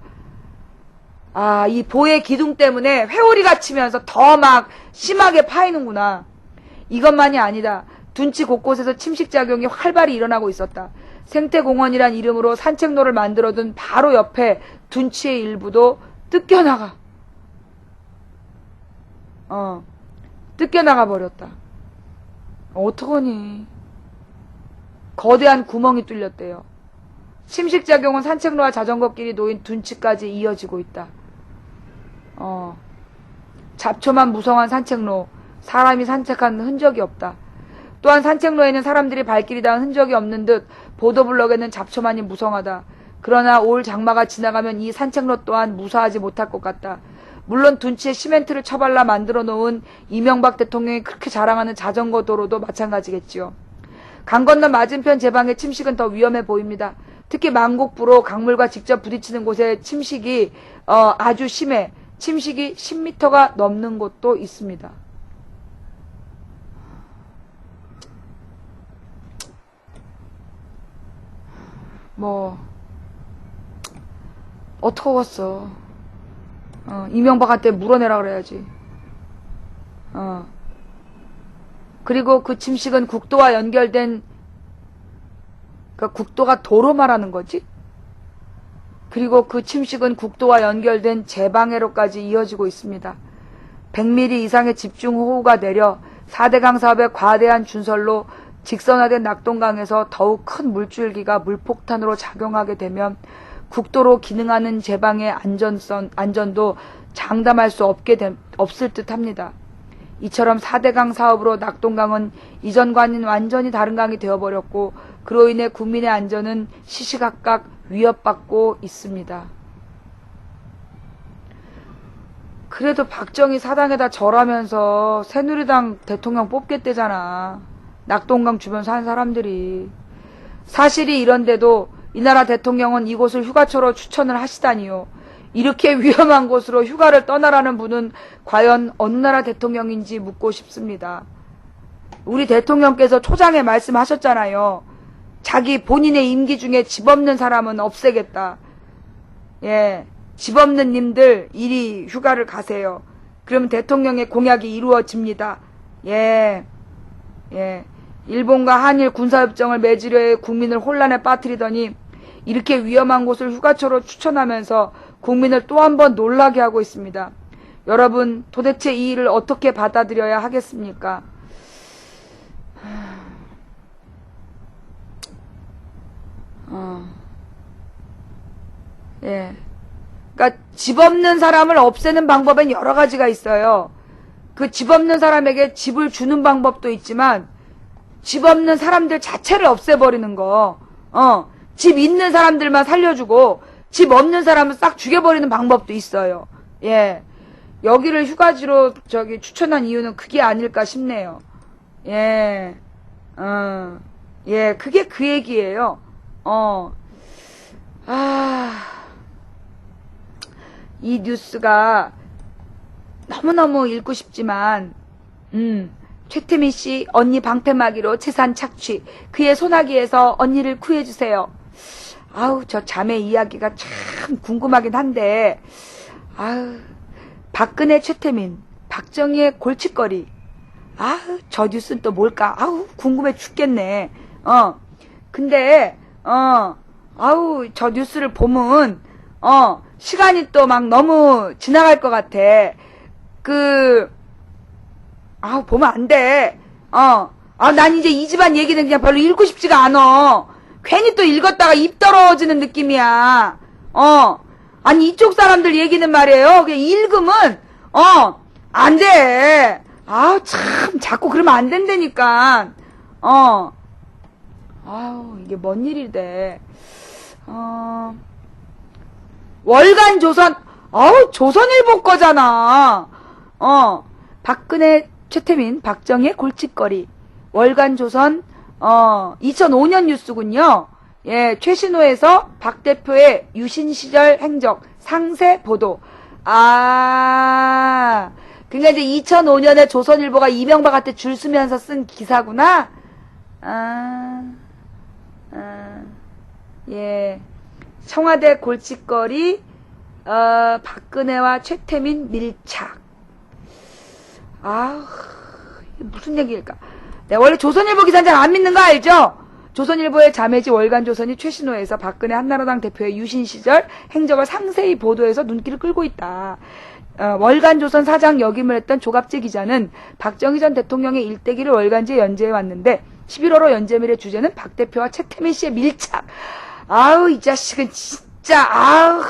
이 보의 기둥 때문에 회오리가 치면서 더 막 심하게 파이는구나. 이것만이 아니다. 둔치 곳곳에서 침식작용이 활발히 일어나고 있었다. 생태공원이란 이름으로 산책로를 만들어둔 바로 옆에 둔치의 일부도 뜯겨나가 버렸다. 어떡하니. 거대한 구멍이 뚫렸대요. 침식작용은 산책로와 자전거길이 놓인 둔치까지 이어지고 있다. 잡초만 무성한 산책로, 사람이 산책한 흔적이 없다. 또한 산책로에는 사람들이 발길이 닿은 흔적이 없는 듯 보도블럭에는 잡초만이 무성하다. 그러나 올 장마가 지나가면 이 산책로 또한 무사하지 못할 것 같다. 물론 둔치에 시멘트를 쳐발라 만들어 놓은 이명박 대통령이 그렇게 자랑하는 자전거 도로도 마찬가지겠지요. 강 건너 맞은편 제방의 침식은 더 위험해 보입니다. 특히 만곡부로 강물과 직접 부딪히는 곳에 침식이 아주 심해 침식이 10m가 넘는 곳도 있습니다. 뭐 어떡하겠어. 이명박한테 물어내라 그래야지. 그리고 그 침식은 국도와 연결된, 그러니까 국도가 도로 말하는 거지? 그리고 그 침식은 국도와 연결된 제방해로까지 이어지고 있습니다. 100mm 이상의 집중호우가 내려 4대강 사업의 과대한 준설로 직선화된 낙동강에서 더욱 큰 물줄기가 물폭탄으로 작용하게 되면 국도로 기능하는 제방의 안전도 장담할 수 없을 듯 합니다. 이처럼 4대강 사업으로 낙동강은 이전과는 완전히 다른 강이 되어버렸고 그로 인해 국민의 안전은 시시각각 위협받고 있습니다. 그래도 박정희 사당에다 절하면서 새누리당 대통령 뽑겠대잖아. 낙동강 주변 사는 사람들이. 사실이 이런데도 이 나라 대통령은 이곳을 휴가처로 추천을 하시다니요. 이렇게 위험한 곳으로 휴가를 떠나라는 분은 과연 어느 나라 대통령인지 묻고 싶습니다. 우리 대통령께서 초장에 말씀하셨잖아요. 자기 본인의 임기 중에 집 없는 사람은 없애겠다. 예, 집 없는 님들 이리 휴가를 가세요. 그러면 대통령의 공약이 이루어집니다. 예. 일본과 한일 군사협정을 맺으려 해 국민을 혼란에 빠뜨리더니 이렇게 위험한 곳을 휴가처로 추천하면서 국민을 또 한 번 놀라게 하고 있습니다. 여러분, 도대체 이 일을 어떻게 받아들여야 하겠습니까? 예. 그러니까 집 없는 사람을 없애는 방법엔 여러 가지가 있어요. 그 집 없는 사람에게 집을 주는 방법도 있지만 집 없는 사람들 자체를 없애버리는 거. 집 있는 사람들만 살려주고 집 없는 사람은 싹 죽여버리는 방법도 있어요. 예. 여기를 휴가지로 추천한 이유는 그게 아닐까 싶네요. 예. 예, 그게 그 얘기예요. 이 뉴스가 너무너무 읽고 싶지만, 최태민 씨 언니 방패막이로 재산 착취, 그의 소나기에서 언니를 구해주세요. 아우, 저 자매 이야기가 참 궁금하긴 한데, 아우, 박근혜 최태민, 박정희의 골칫거리. 아우, 저 뉴스는 또 뭘까? 아우, 궁금해 죽겠네. 근데, 아우, 저 뉴스를 보면, 시간이 또 막 너무 지나갈 것 같아. 아우, 보면 안 돼. 난 이제 이 집안 얘기는 그냥 별로 읽고 싶지가 않아. 괜히 또 읽었다가 입 떨어지는 느낌이야. 아니, 이쪽 사람들 얘기는 말이에요. 그냥 읽으면, 안 돼. 아우, 참, 자꾸 그러면 안 된다니까. 아우, 이게 뭔 일이래. 월간 조선, 조선일보 거잖아. 박근혜, 최태민, 박정희의 골칫거리. 월간 조선, 2005년 뉴스군요. 예, 최신호에서 박 대표의 유신 시절 행적, 상세 보도. 그러니까 이제 2005년에 조선일보가 이명박한테 줄 서면서 쓴 기사구나? 예. 청와대 골칫거리, 박근혜와 최태민 밀착. 무슨 얘기일까? 내가 원래 조선일보 기사는 잘 안 믿는 거 알죠? 조선일보의 자매지 월간조선이 최신호에서 박근혜 한나라당 대표의 유신 시절 행적을 상세히 보도해서 눈길을 끌고 있다. 월간조선 사장 역임을 했던 조갑재 기자는 박정희 전 대통령의 일대기를 월간지에 연재해 왔는데 11월호 연재밀의 주제는 박 대표와 최태민 씨의 밀착. 아우, 이 자식은 진짜.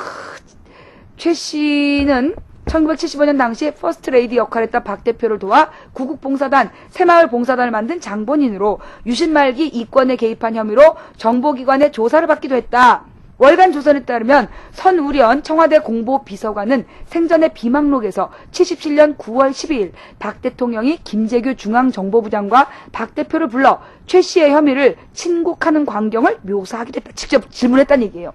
최 씨는 1975년 당시 퍼스트레이디 역할을 했던 박 대표를 도와 구국봉사단, 새마을봉사단을 만든 장본인으로 유신 말기 이권에 개입한 혐의로 정보기관의 조사를 받기도 했다. 월간 조선에 따르면 선우련 청와대 공보비서관은 생전의 비망록에서 77년 9월 12일 박 대통령이 김재규 중앙정보부장과 박 대표를 불러 최 씨의 혐의를 친국하는 광경을 묘사하기도 했다. 직접 질문했다는 얘기예요.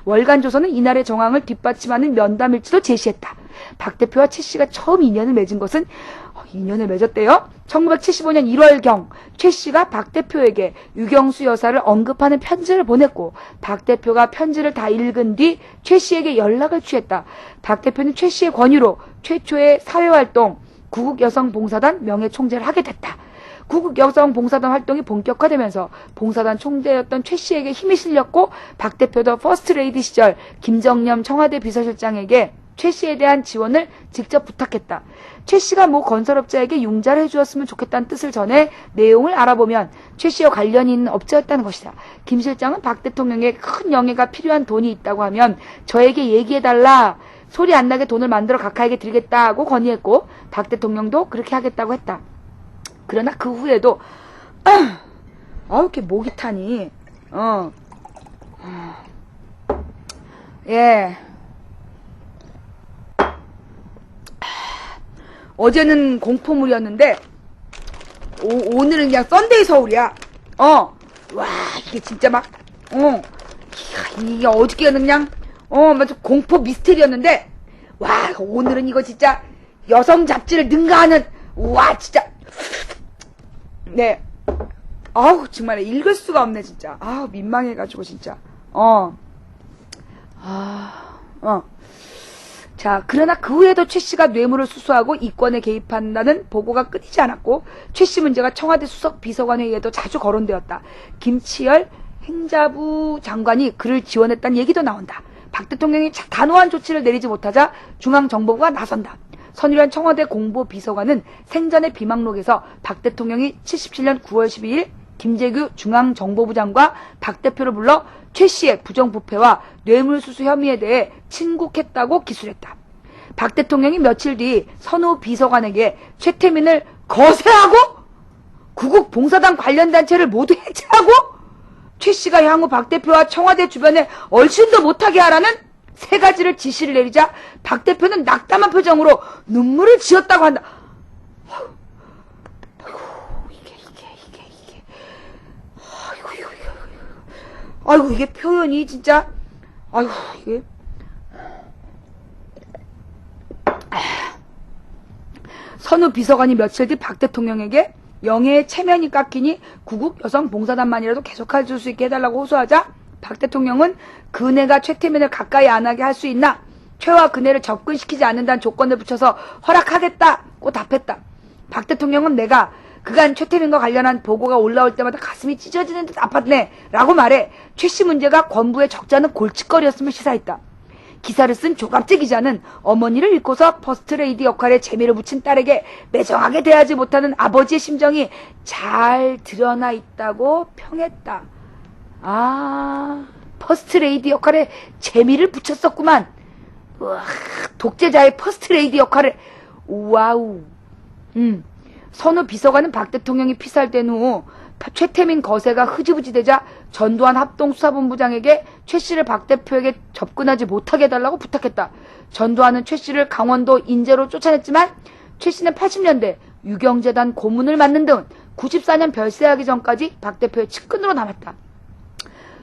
월간 조선은 이날의 정황을 뒷받침하는 면담일지도 제시했다. 박 대표와 최 씨가 처음 인연을 맺은 것은 인연을 맺었대요. 1975년 1월경 최 씨가 박 대표에게 유경수 여사를 언급하는 편지를 보냈고 박 대표가 편지를 다 읽은 뒤 최 씨에게 연락을 취했다. 박 대표는 최 씨의 권유로 최초의 사회활동 구국여성봉사단 명예총재를 하게 됐다. 구국여성봉사단 활동이 본격화되면서 봉사단 총재였던 최 씨에게 힘이 실렸고 박 대표도 퍼스트레이디 시절 김정념 청와대 비서실장에게 최 씨에 대한 지원을 직접 부탁했다. 최 씨가 모 건설업자에게 융자를 해주었으면 좋겠다는 뜻을 전해 내용을 알아보면 최 씨와 관련이 있는 업자였다는 것이다. 김 실장은 박 대통령에게 큰 영예가 필요한 돈이 있다고 하면 저에게 얘기해달라. 소리 안 나게 돈을 만들어 각하에게 드리겠다고 건의했고 박 대통령도 그렇게 하겠다고 했다. 그러나 그 후에도 이렇게 목이 타니 예. 어제는 공포물이었는데 오늘은 그냥 썬데이 서울이야. 와 이게 진짜 막 이게 어저께는 그냥 맞아 공포 미스테리였는데 와 오늘은 이거 진짜 여성 잡지를 능가하는 와 진짜 네 아우 정말 읽을 수가 없네 진짜. 아우 민망해가지고 진짜 자, 그러나 그 후에도 최 씨가 뇌물을 수수하고 이권에 개입한다는 보고가 끊이지 않았고 최 씨 문제가 청와대 수석 비서관회의에도 자주 거론되었다. 김치열 행자부 장관이 그를 지원했다는 얘기도 나온다. 박 대통령이 단호한 조치를 내리지 못하자 중앙정보부가 나선다. 선우련 청와대 공보비서관은 생전의 비망록에서 박 대통령이 77년 9월 12일 김재규 중앙정보부장과 박 대표를 불러 최 씨의 부정부패와 뇌물수수 혐의에 대해 친국했다고 기술했다. 박 대통령이 며칠 뒤 선우 비서관에게 최태민을 거세하고 구국봉사단 관련 단체를 모두 해체하고 최 씨가 향후 박 대표와 청와대 주변에 얼씬도 못하게 하라는 세 가지를 지시를 내리자 박 대표는 낙담한 표정으로 눈물을 지었다고 한다. 아이고 이게 표현이 진짜 아이고 이게 선우 비서관이 며칠 뒤 박 대통령에게 영예의 체면이 깎이니 구국 여성봉사단만이라도 계속할 수 있게 해달라고 호소하자 박 대통령은 그네가 최태민을 가까이 안 하게 할 수 있나 최와 그네를 접근시키지 않는다는 조건을 붙여서 허락하겠다고 답했다. 박 대통령은 내가 그간 최태민과 관련한 보고가 올라올 때마다 가슴이 찢어지는 듯 아팠네 라고 말해 최 씨 문제가 권부의 적잖은 골칫거리였음을 시사했다. 기사를 쓴 조갑재 기자는 어머니를 잃고서 퍼스트레이디 역할에 재미를 붙인 딸에게 매정하게 대하지 못하는 아버지의 심정이 잘 드러나 있다고 평했다. 퍼스트레이디 역할에 재미를 붙였었구만. 우와, 독재자의 퍼스트레이디 역할을 와우. 선우 비서관은 박 대통령이 피살된 후 최태민 거세가 흐지부지 되자 전두환 합동수사본부장에게 최 씨를 박 대표에게 접근하지 못하게 해달라고 부탁했다. 전두환은 최 씨를 강원도 인제로 쫓아냈지만 최 씨는 80년대 유경재단 고문을 맡는 등 94년 별세하기 전까지 박 대표의 측근으로 남았다.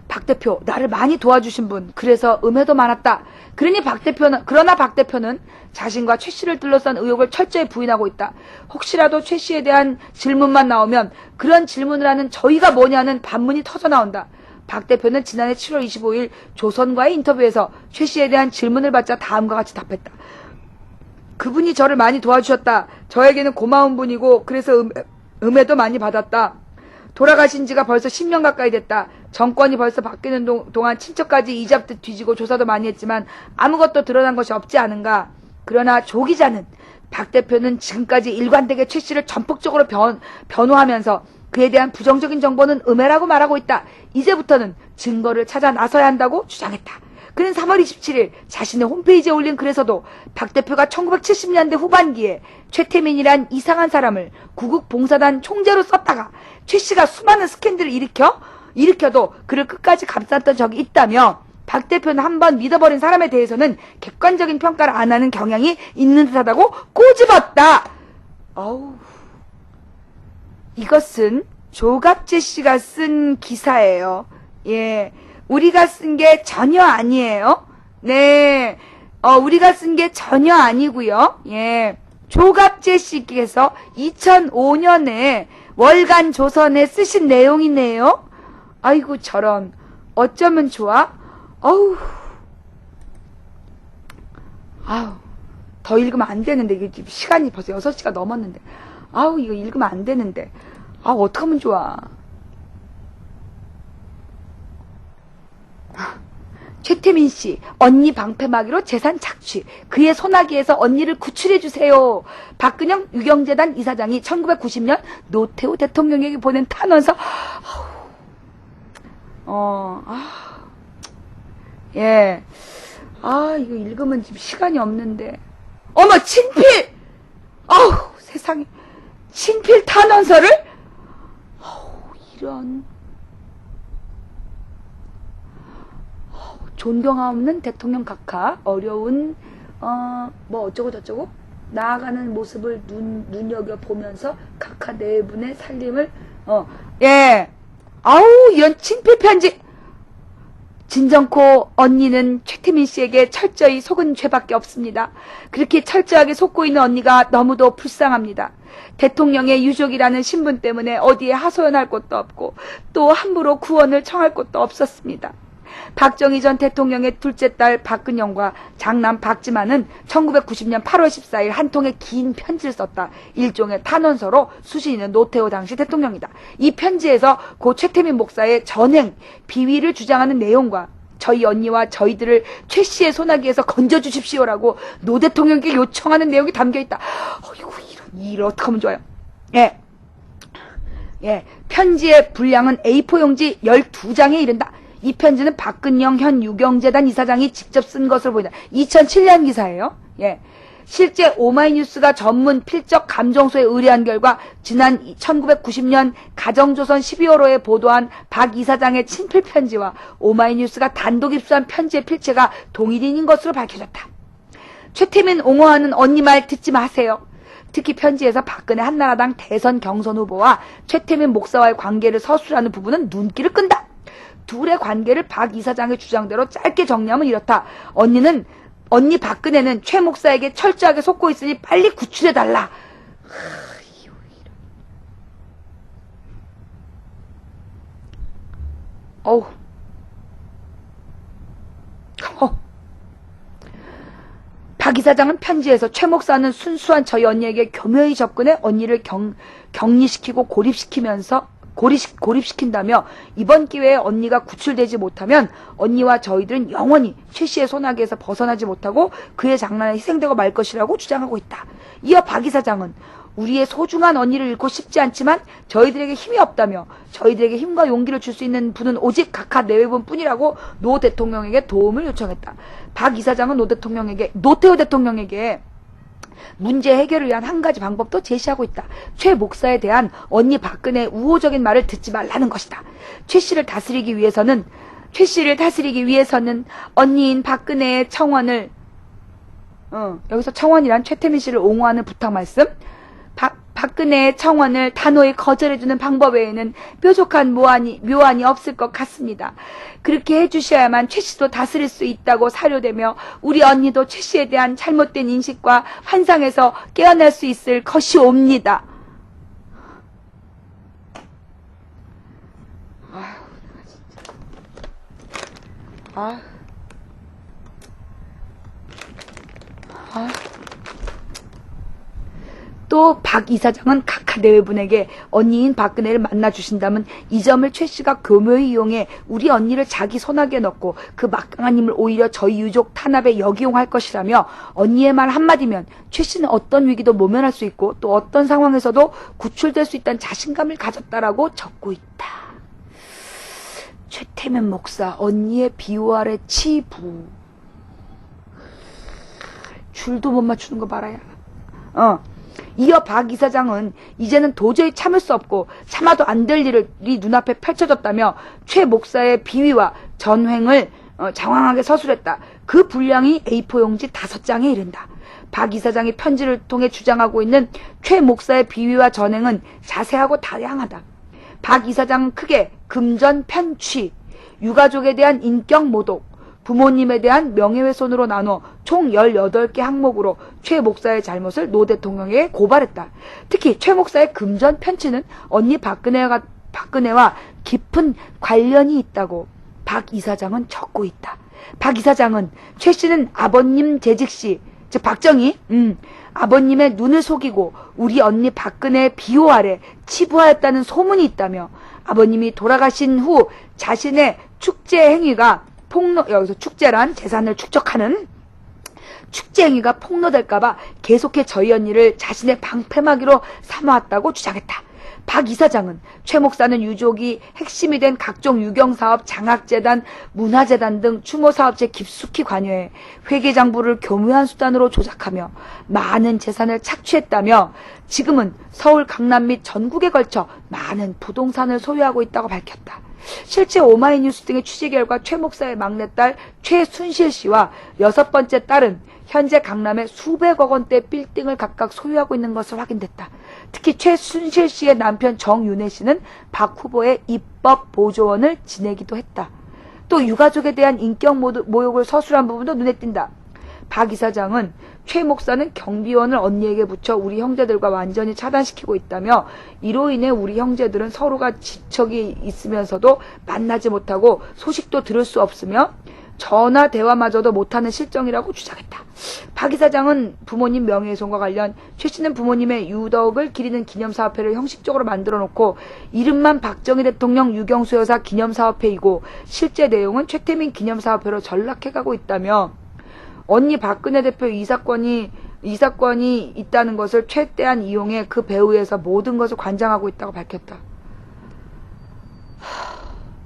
박 대표 나를 많이 도와주신 분 그래서 음해도 많았다. 그러나 박 대표는 자신과 최 씨를 둘러싼 의혹을 철저히 부인하고 있다. 혹시라도 최 씨에 대한 질문만 나오면 그런 질문을 하는 저희가 뭐냐는 반문이 터져나온다. 박 대표는 지난해 7월 25일 조선과의 인터뷰에서 최 씨에 대한 질문을 받자 다음과 같이 답했다. 그분이 저를 많이 도와주셨다. 저에게는 고마운 분이고 그래서 음해도 많이 받았다. 돌아가신 지가 벌써 10년 가까이 됐다. 정권이 벌써 바뀌는 동안 친척까지 이잡듯 뒤지고 조사도 많이 했지만 아무것도 드러난 것이 없지 않은가. 그러나 조 기자는 박 대표는 지금까지 일관되게 최 씨를 전폭적으로 변호하면서 그에 대한 부정적인 정보는 음해라고 말하고 있다. 이제부터는 증거를 찾아 나서야 한다고 주장했다. 그는 3월 27일 자신의 홈페이지에 올린 글에서도 박 대표가 1970년대 후반기에 최태민이란 이상한 사람을 구국봉사단 총재로 썼다가 최 씨가 수많은 스캔들을 일으켜도 그를 끝까지 감쌌던 적이 있다며 박 대표는 한번 믿어버린 사람에 대해서는 객관적인 평가를 안 하는 경향이 있는 듯하다고 꼬집었다. 어우, 이것은 조갑재 씨가 쓴 기사예요. 예, 우리가 쓴 게 전혀 아니에요. 네, 우리가 쓴 게 전혀 아니고요. 예, 조갑재 씨께서 2005년에 월간 조선에 쓰신 내용이네요. 아이고 저런, 어쩌면 좋아? 어우, 아우, 더 읽으면 안 되는데, 이게 지금 시간이 벌써 6시가 넘었는데, 아우, 이거 읽으면 안 되는데, 아우, 어떡하면 좋아. 최태민 씨, 언니 방패막이로 재산 착취. 그의 소나기에서 언니를 구출해주세요. 박근영 유경재단 이사장이 1990년 노태우 대통령에게 보낸 탄원서. 예. 이거 읽으면 지금 시간이 없는데. 어머, 친필! 아우, 세상에. 친필 탄원서를? 이런. 존경함 없는 대통령 각하, 어려운, 뭐 어쩌고저쩌고, 나아가는 모습을 눈여겨보면서 각하 네 분의 살림을, 예. 아우, 이런 친필 편지. 진정코 언니는 최태민 씨에게 철저히 속은 죄밖에 없습니다. 그렇게 철저하게 속고 있는 언니가 너무도 불쌍합니다. 대통령의 유족이라는 신분 때문에 어디에 하소연할 곳도 없고 또 함부로 구원을 청할 곳도 없었습니다. 박정희 전 대통령의 둘째 딸 박근영과 장남 박지만은 1990년 8월 14일 한 통의 긴 편지를 썼다. 일종의 탄원서로 수신인은 노태우 당시 대통령이다. 이 편지에서 고 최태민 목사의 전행, 비위를 주장하는 내용과 저희 언니와 저희들을 최 씨의 소나기에서 건져주십시오라고 노 대통령께 요청하는 내용이 담겨있다. 어이구, 이런 어떡하면 좋아요. 예. 편지의 분량은 A4 용지 12장에 이른다. 이 편지는 박근영 현 유경재단 이사장이 직접 쓴 것으로 보인다. 2007년 기사예요. 예. 실제 오마이뉴스가 전문 필적 감정소에 의뢰한 결과 지난 1990년 가정조선 12월호에 보도한 박 이사장의 친필 편지와 오마이뉴스가 단독 입수한 편지의 필체가 동일인인 것으로 밝혀졌다. 최태민 옹호하는 언니 말 듣지 마세요. 특히 편지에서 박근혜 한나라당 대선 경선 후보와 최태민 목사와의 관계를 서술하는 부분은 눈길을 끈다. 둘의 관계를 박 이사장의 주장대로 짧게 정리하면 이렇다. 언니 박근혜는 최 목사에게 철저하게 속고 있으니 빨리 구출해달라. 박 이사장은 편지에서 최 목사는 순수한 저희 언니에게 교묘히 접근해 언니를 격리시키고 고립시킨다며 이번 기회에 언니가 구출되지 못하면 언니와 저희들은 영원히 최 씨의 소나기에서 벗어나지 못하고 그의 장난에 희생되고 말 것이라고 주장하고 있다. 이어 박 이사장은 우리의 소중한 언니를 잃고 싶지 않지만 저희들에게 힘이 없다며 저희들에게 힘과 용기를 줄 수 있는 분은 오직 각하 내외분 뿐이라고 노 대통령에게 도움을 요청했다. 박 이사장은 노태우 대통령에게 문제 해결을 위한 한 가지 방법도 제시하고 있다. 최 목사에 대한 언니 박근혜의 우호적인 말을 듣지 말라는 것이다. 최 씨를 다스리기 위해서는 언니인 박근혜의 청원을 여기서 청원이란 최태민 씨를 옹호하는 부탁 말씀. 박근혜의 청원을 단호히 거절해주는 방법 외에는 뾰족한 묘안이 없을 것 같습니다. 그렇게 해주셔야만 최 씨도 다스릴 수 있다고 사료되며 우리 언니도 최 씨에 대한 잘못된 인식과 환상에서 깨어날 수 있을 것이옵니다. 또 박 이사장은 각하 내외분에게 언니인 박근혜를 만나주신다면 이 점을 최 씨가 교묘히 이용해 우리 언니를 자기 소나기에 넣고 그 막강한 힘을 오히려 저희 유족 탄압에 역이용할 것이라며 언니의 말 한마디면 최 씨는 어떤 위기도 모면할 수 있고 또 어떤 상황에서도 구출될 수 있다는 자신감을 가졌다라고 적고 있다. 최태민 목사 언니의 비호 아래 치부. 줄도 못 맞추는 거 봐라야. 이어 박 이사장은 이제는 도저히 참을 수 없고 참아도 안 될 일이 눈앞에 펼쳐졌다며 최 목사의 비위와 전횡을 장황하게 서술했다. 그 분량이 A4 용지 5장에 이른다. 박 이사장이 편지를 통해 주장하고 있는 최 목사의 비위와 전행은 자세하고 다양하다. 박 이사장은 크게 금전 편취, 유가족에 대한 인격 모독, 부모님에 대한 명예훼손으로 나눠 총 18개 항목으로 최 목사의 잘못을 노 대통령에게 고발했다. 특히 최 목사의 금전 편취는 언니 박근혜와 깊은 관련이 있다고 박 이사장은 적고 있다. 박 이사장은 최 씨는 아버님 재직 시, 즉 박정희, 아버님의 눈을 속이고 우리 언니 박근혜의 비호 아래 치부하였다는 소문이 있다며 아버님이 돌아가신 후 자신의 축제 행위가 여기서 축제란 재산을 축적하는 축제 행위가 폭로될까봐 계속해 저희 언니를 자신의 방패막이로 삼아왔다고 주장했다. 박 이사장은 최 목사는 유족이 핵심이 된 각종 유경사업, 장학재단, 문화재단 등 추모사업체에 깊숙이 관여해 회계장부를 교묘한 수단으로 조작하며 많은 재산을 착취했다며 지금은 서울, 강남 및 전국에 걸쳐 많은 부동산을 소유하고 있다고 밝혔다. 실제 오마이뉴스 등의 취재 결과 최 목사의 막내딸 최순실 씨와 6번째 딸은 현재 강남에 수백억 원대 빌딩을 각각 소유하고 있는 것으로 확인됐다. 특히 최순실 씨의 남편 정윤혜 씨는 박 후보의 입법 보조원을 지내기도 했다. 또 유가족에 대한 인격 모욕을 서술한 부분도 눈에 띈다. 박 이사장은 최 목사는 경비원을 언니에게 붙여 우리 형제들과 완전히 차단시키고 있다며 이로 인해 우리 형제들은 서로가 지척이 있으면서도 만나지 못하고 소식도 들을 수 없으며 전화 대화마저도 못하는 실정이라고 주장했다. 박 이사장은 부모님 명예훼손과 관련 최 씨는 부모님의 유덕을 기리는 기념사업회를 형식적으로 만들어 놓고 이름만 박정희 대통령 유경수 여사 기념사업회이고 실제 내용은 최태민 기념사업회로 전락해가고 있다며 언니 박근혜 대표 이 사건이 있다는 것을 최대한 이용해 그 배후에서 모든 것을 관장하고 있다고 밝혔다.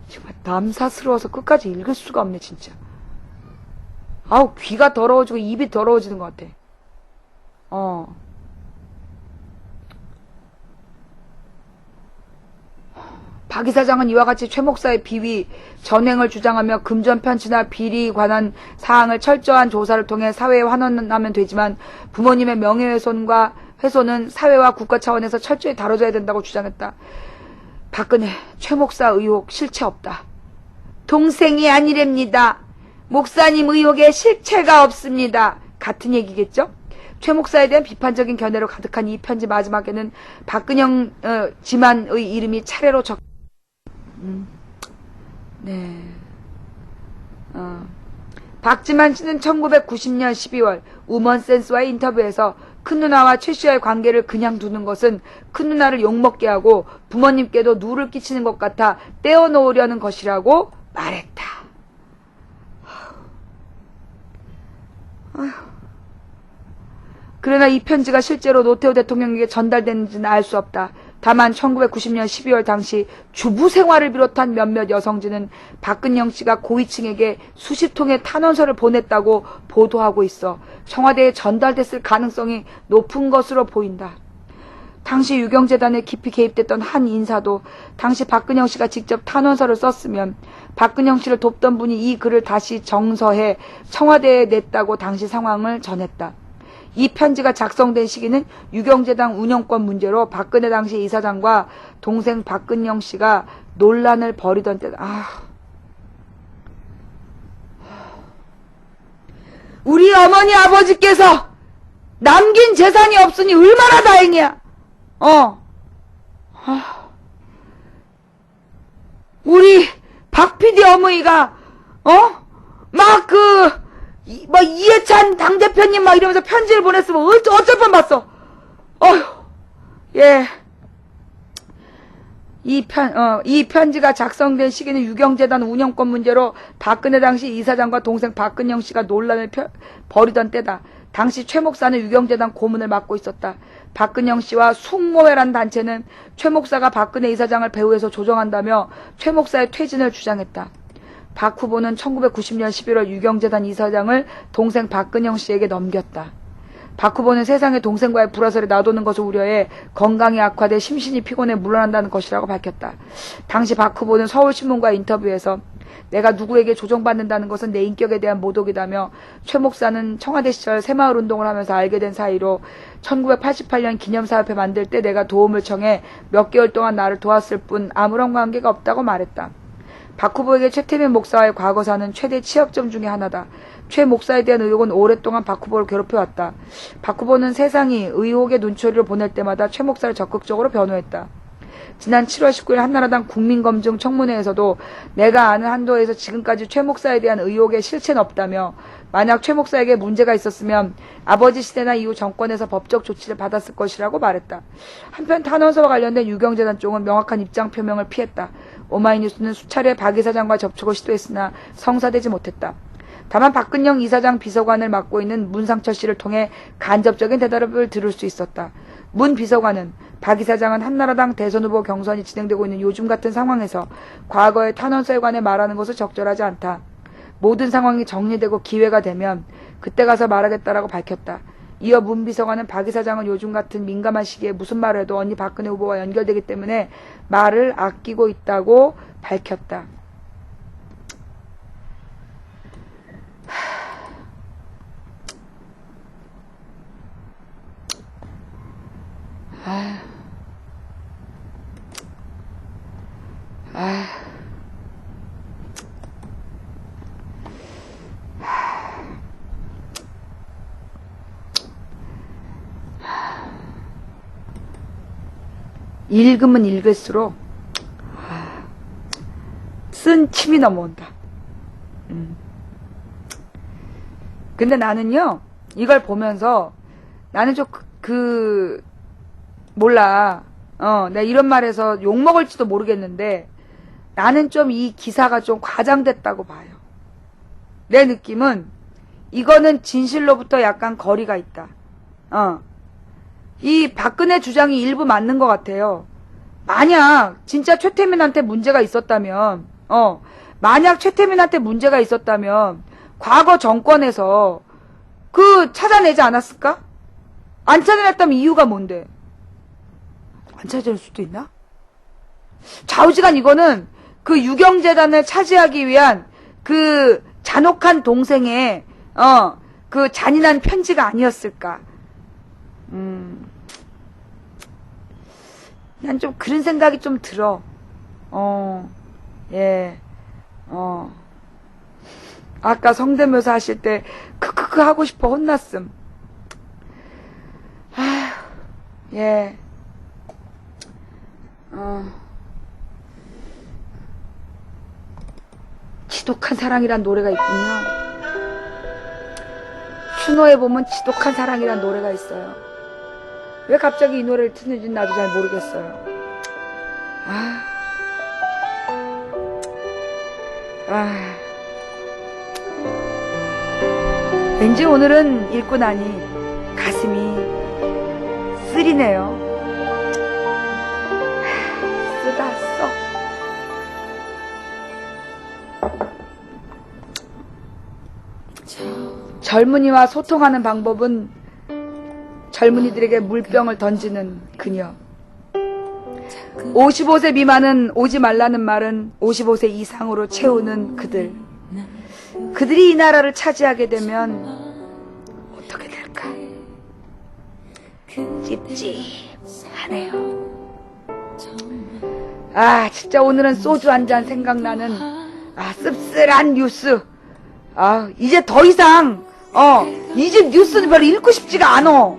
정말 남사스러워서 끝까지 읽을 수가 없네 진짜. 아우 귀가 더러워지고 입이 더러워지는 것 같아. 박 이사장은 이와 같이 최 목사의 비위, 전행을 주장하며 금전 편취나 비리에 관한 사항을 철저한 조사를 통해 사회에 환원하면 되지만 부모님의 명예훼손과 훼손은 사회와 국가 차원에서 철저히 다뤄져야 된다고 주장했다. 박근혜, 최 목사 의혹 실체 없다. 동생이 아니랍니다. 목사님 의혹에 실체가 없습니다. 같은 얘기겠죠? 최 목사에 대한 비판적인 견해로 가득한 이 편지 마지막에는 박근영 지만의 이름이 차례로 네. 박지만 씨는 1990년 12월 우먼센스와의 인터뷰에서 큰누나와 최 씨와의 관계를 그냥 두는 것은 큰누나를 욕먹게 하고 부모님께도 누를 끼치는 것 같아 떼어놓으려는 것이라고 말했다. 그러나 이 편지가 실제로 노태우 대통령에게 전달됐는지는 알 수 없다. 다만 1990년 12월 당시 주부 생활을 비롯한 몇몇 여성지는 박근영 씨가 고위층에게 수십 통의 탄원서를 보냈다고 보도하고 있어 청와대에 전달됐을 가능성이 높은 것으로 보인다. 당시 유경재단에 깊이 개입됐던 한 인사도 당시 박근영 씨가 직접 탄원서를 썼으면 박근영 씨를 돕던 분이 이 글을 다시 정서해 청와대에 냈다고 당시 상황을 전했다. 이 편지가 작성된 시기는 유경재단 운영권 문제로 박근혜 당시 이사장과 동생 박근영 씨가 논란을 벌이던 때다. 우리 어머니 아버지께서 남긴 재산이 없으니 얼마나 다행이야. 우리 박 PD 어머니가 이해찬 당대표님 막 이러면서 편지를 보냈으면 어쩔 뻔 봤어. 예. 이 편지가 작성된 시기는 유경재단 운영권 문제로 박근혜 당시 이사장과 동생 박근영 씨가 논란을 벌이던 때다. 당시 최 목사는 유경재단 고문을 맡고 있었다. 박근영 씨와 숙모회란 단체는 최 목사가 박근혜 이사장을 배후에서 조정한다며 최 목사의 퇴진을 주장했다. 박 후보는 1990년 11월 유경재단 이사장을 동생 박근영 씨에게 넘겼다. 박 후보는 세상에 동생과의 불화설이 나도는 것을 우려해 건강이 악화돼 심신이 피곤해 물러난다는 것이라고 밝혔다. 당시 박 후보는 서울신문과의 인터뷰에서 내가 누구에게 조종받는다는 것은 내 인격에 대한 모독이다며 최 목사는 청와대 시절 새마을 운동을 하면서 알게 된 사이로 1988년 기념사업회 만들 때 내가 도움을 청해 몇 개월 동안 나를 도왔을 뿐 아무런 관계가 없다고 말했다. 박 후보에게 최태민 목사와의 과거사는 최대 치역점 중에 하나다. 최 목사에 대한 의혹은 오랫동안 박 후보를 괴롭혀왔다. 박 후보는 세상이 의혹의 눈초리를 보낼 때마다 최 목사를 적극적으로 변호했다. 지난 7월 19일 한나라당 국민검증 청문회에서도 내가 아는 한도에서 지금까지 최 목사에 대한 의혹의 실체는 없다며 만약 최 목사에게 문제가 있었으면 아버지 시대나 이후 정권에서 법적 조치를 받았을 것이라고 말했다. 한편 탄원서와 관련된 유경재단 쪽은 명확한 입장 표명을 피했다. 오마이뉴스는 수차례 박 이사장과 접촉을 시도했으나 성사되지 못했다. 다만 박근영 이사장 비서관을 맡고 있는 문상철 씨를 통해 간접적인 대답을 들을 수 있었다. 문 비서관은 박 이사장은 한나라당 대선 후보 경선이 진행되고 있는 요즘 같은 상황에서 과거의 탄원서에 관해 말하는 것은 적절하지 않다. 모든 상황이 정리되고 기회가 되면 그때 가서 말하겠다라고 밝혔다. 이어 문 비서관은 박 이사장은 요즘 같은 민감한 시기에 무슨 말을 해도 언니 박근혜 후보와 연결되기 때문에 말을 아끼고 있다고 밝혔다. 읽으면 읽을수록 쓴 침이 넘어온다. 근데 나는요, 이걸 보면서 나는 좀 몰라. 내가 이런 말해서 욕먹을지도 모르겠는데 나는 좀 이 기사가 좀 과장됐다고 봐요. 내 느낌은 이거는 진실로부터 약간 거리가 있다. 이 박근혜 주장이 일부 맞는 것 같아요. 만약 진짜 최태민한테 문제가 있었다면, 만약 최태민한테 문제가 있었다면 과거 정권에서 찾아내지 않았을까? 안 찾아냈다면 이유가 뭔데? 안 찾아낼 수도 있나? 좌우지간 이거는 그 유경재단을 차지하기 위한 그 잔혹한 동생의 그 잔인한 편지가 아니었을까? 난 좀 그런 생각이 좀 들어. 아까 성대묘사 하실 때 크크크 하고 싶어 혼났음. 지독한 사랑이란 노래가 있군요. 추노에 보면 지독한 사랑이란 노래가 있어요. 왜 갑자기 이 노래를 듣는지 나도 잘 모르겠어요. 왠지 오늘은 읽고 나니 가슴이 쓰리네요. 쓰다 써. 젊은이와 소통하는 방법은 젊은이들에게 물병을 던지는 그녀. 55세 미만은 오지 말라는 말은 55세 이상으로 채우는 그들. 그들이 이 나라를 차지하게 되면 어떻게 될까? 찝찝하네요. 진짜 오늘은 소주 한 잔 생각나는 씁쓸한 뉴스. 이제 더 이상 이 집 뉴스는 별로 읽고 싶지가 않아.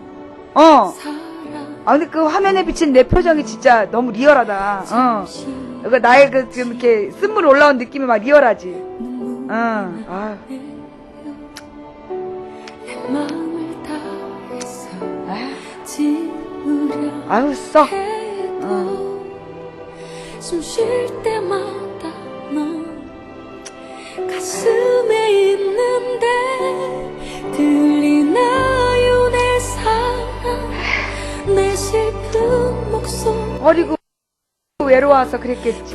근데 그 화면에 비친 내 표정이 진짜 너무 리얼하다. 나의 지금 이렇게 쓴물 올라온 느낌이 막 리얼하지. 아유, 써. 숨 쉴 때마다 넌 가슴에 있는데 들리나요 내 사랑 내 슬픈 목소리 어리고 외로워서 그랬겠지.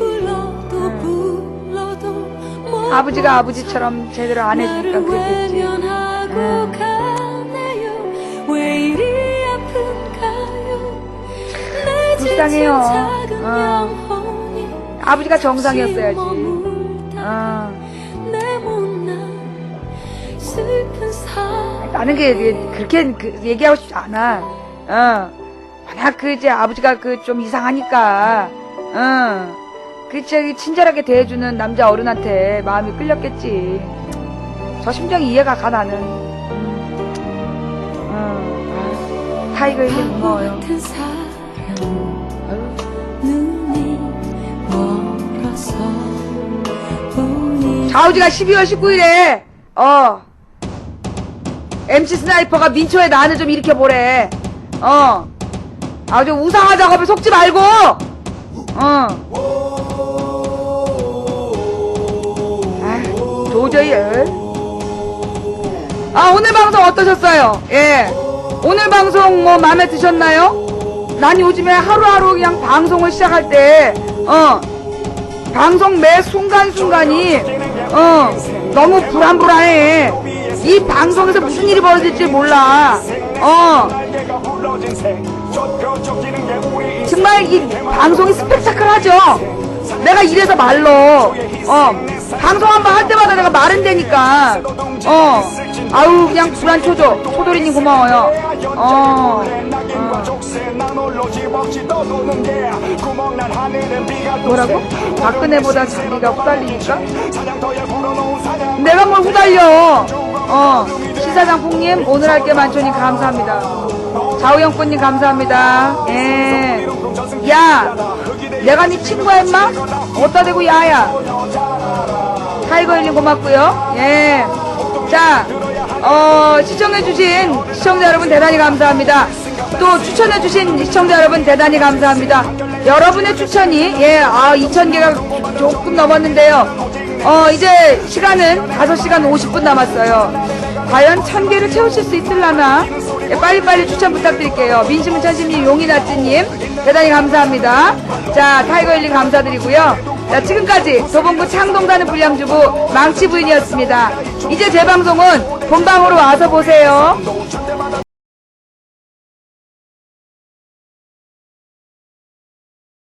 아버지가 아버지처럼 제대로 안 해주니까 그랬겠지. 왜 이리 아픈가요 불쌍해요. 아버지가 정상이었어야지. 내 못난 슬픈 사랑 나는 그렇게 얘기하고 싶지 않아. 만약 이제 아버지가 좀 이상하니까, 친절하게 대해주는 남자 어른한테 마음이 끌렸겠지. 저 심정이 이해가 가, 나는. 타이거 이게 고마워요. 같은 사랑 눈이 멀어서 보이 좌우지가 12월 19일에, MC 스나이퍼가 민초에 나는 좀 일으켜보래. 아주 우상화 작업에 속지 말고, 도저히, 오늘 방송 어떠셨어요? 예. 오늘 방송 마음에 드셨나요? 난 요즘에 하루하루 그냥 방송을 시작할 때, 방송 매 순간순간이, 너무 불안불안해. 이 방송에서 무슨 일이 벌어질지 몰라. 정말 이 방송이 스펙타클하죠? 내가 이래서 말로, 방송 한 번 할 때마다 내가 마른다니까. 아우, 그냥 불안 초조. 초돌이님 고마워요. 뭐라고? 박근혜보다 자기가 후달리니까? 내가 뭘 후달려. 시사장풍님, 오늘 할 게 많죠님 감사합니다. 자우영권님 감사합니다. 예. 야, 내가 네 친구야 임마? 어디다 대고 야야. 타이거일님 고맙고요. 예. 자, 시청해주신 시청자 여러분 대단히 감사합니다. 또 추천해주신 시청자 여러분 대단히 감사합니다. 여러분의 추천이 2000개가 조금 넘었는데요. 이제 시간은 5시간 50분 남았어요. 과연 1000개를 채우실 수 있을라나? 빨리빨리 추천 부탁드릴게요. 민심은 천심님, 용이나찌님 대단히 감사합니다. 자, 타이거일님 감사드리고요. 자, 지금까지 도봉구 창동단의 불량주부 망치부인이었습니다. 이제 제 방송은 본방으로 와서 보세요.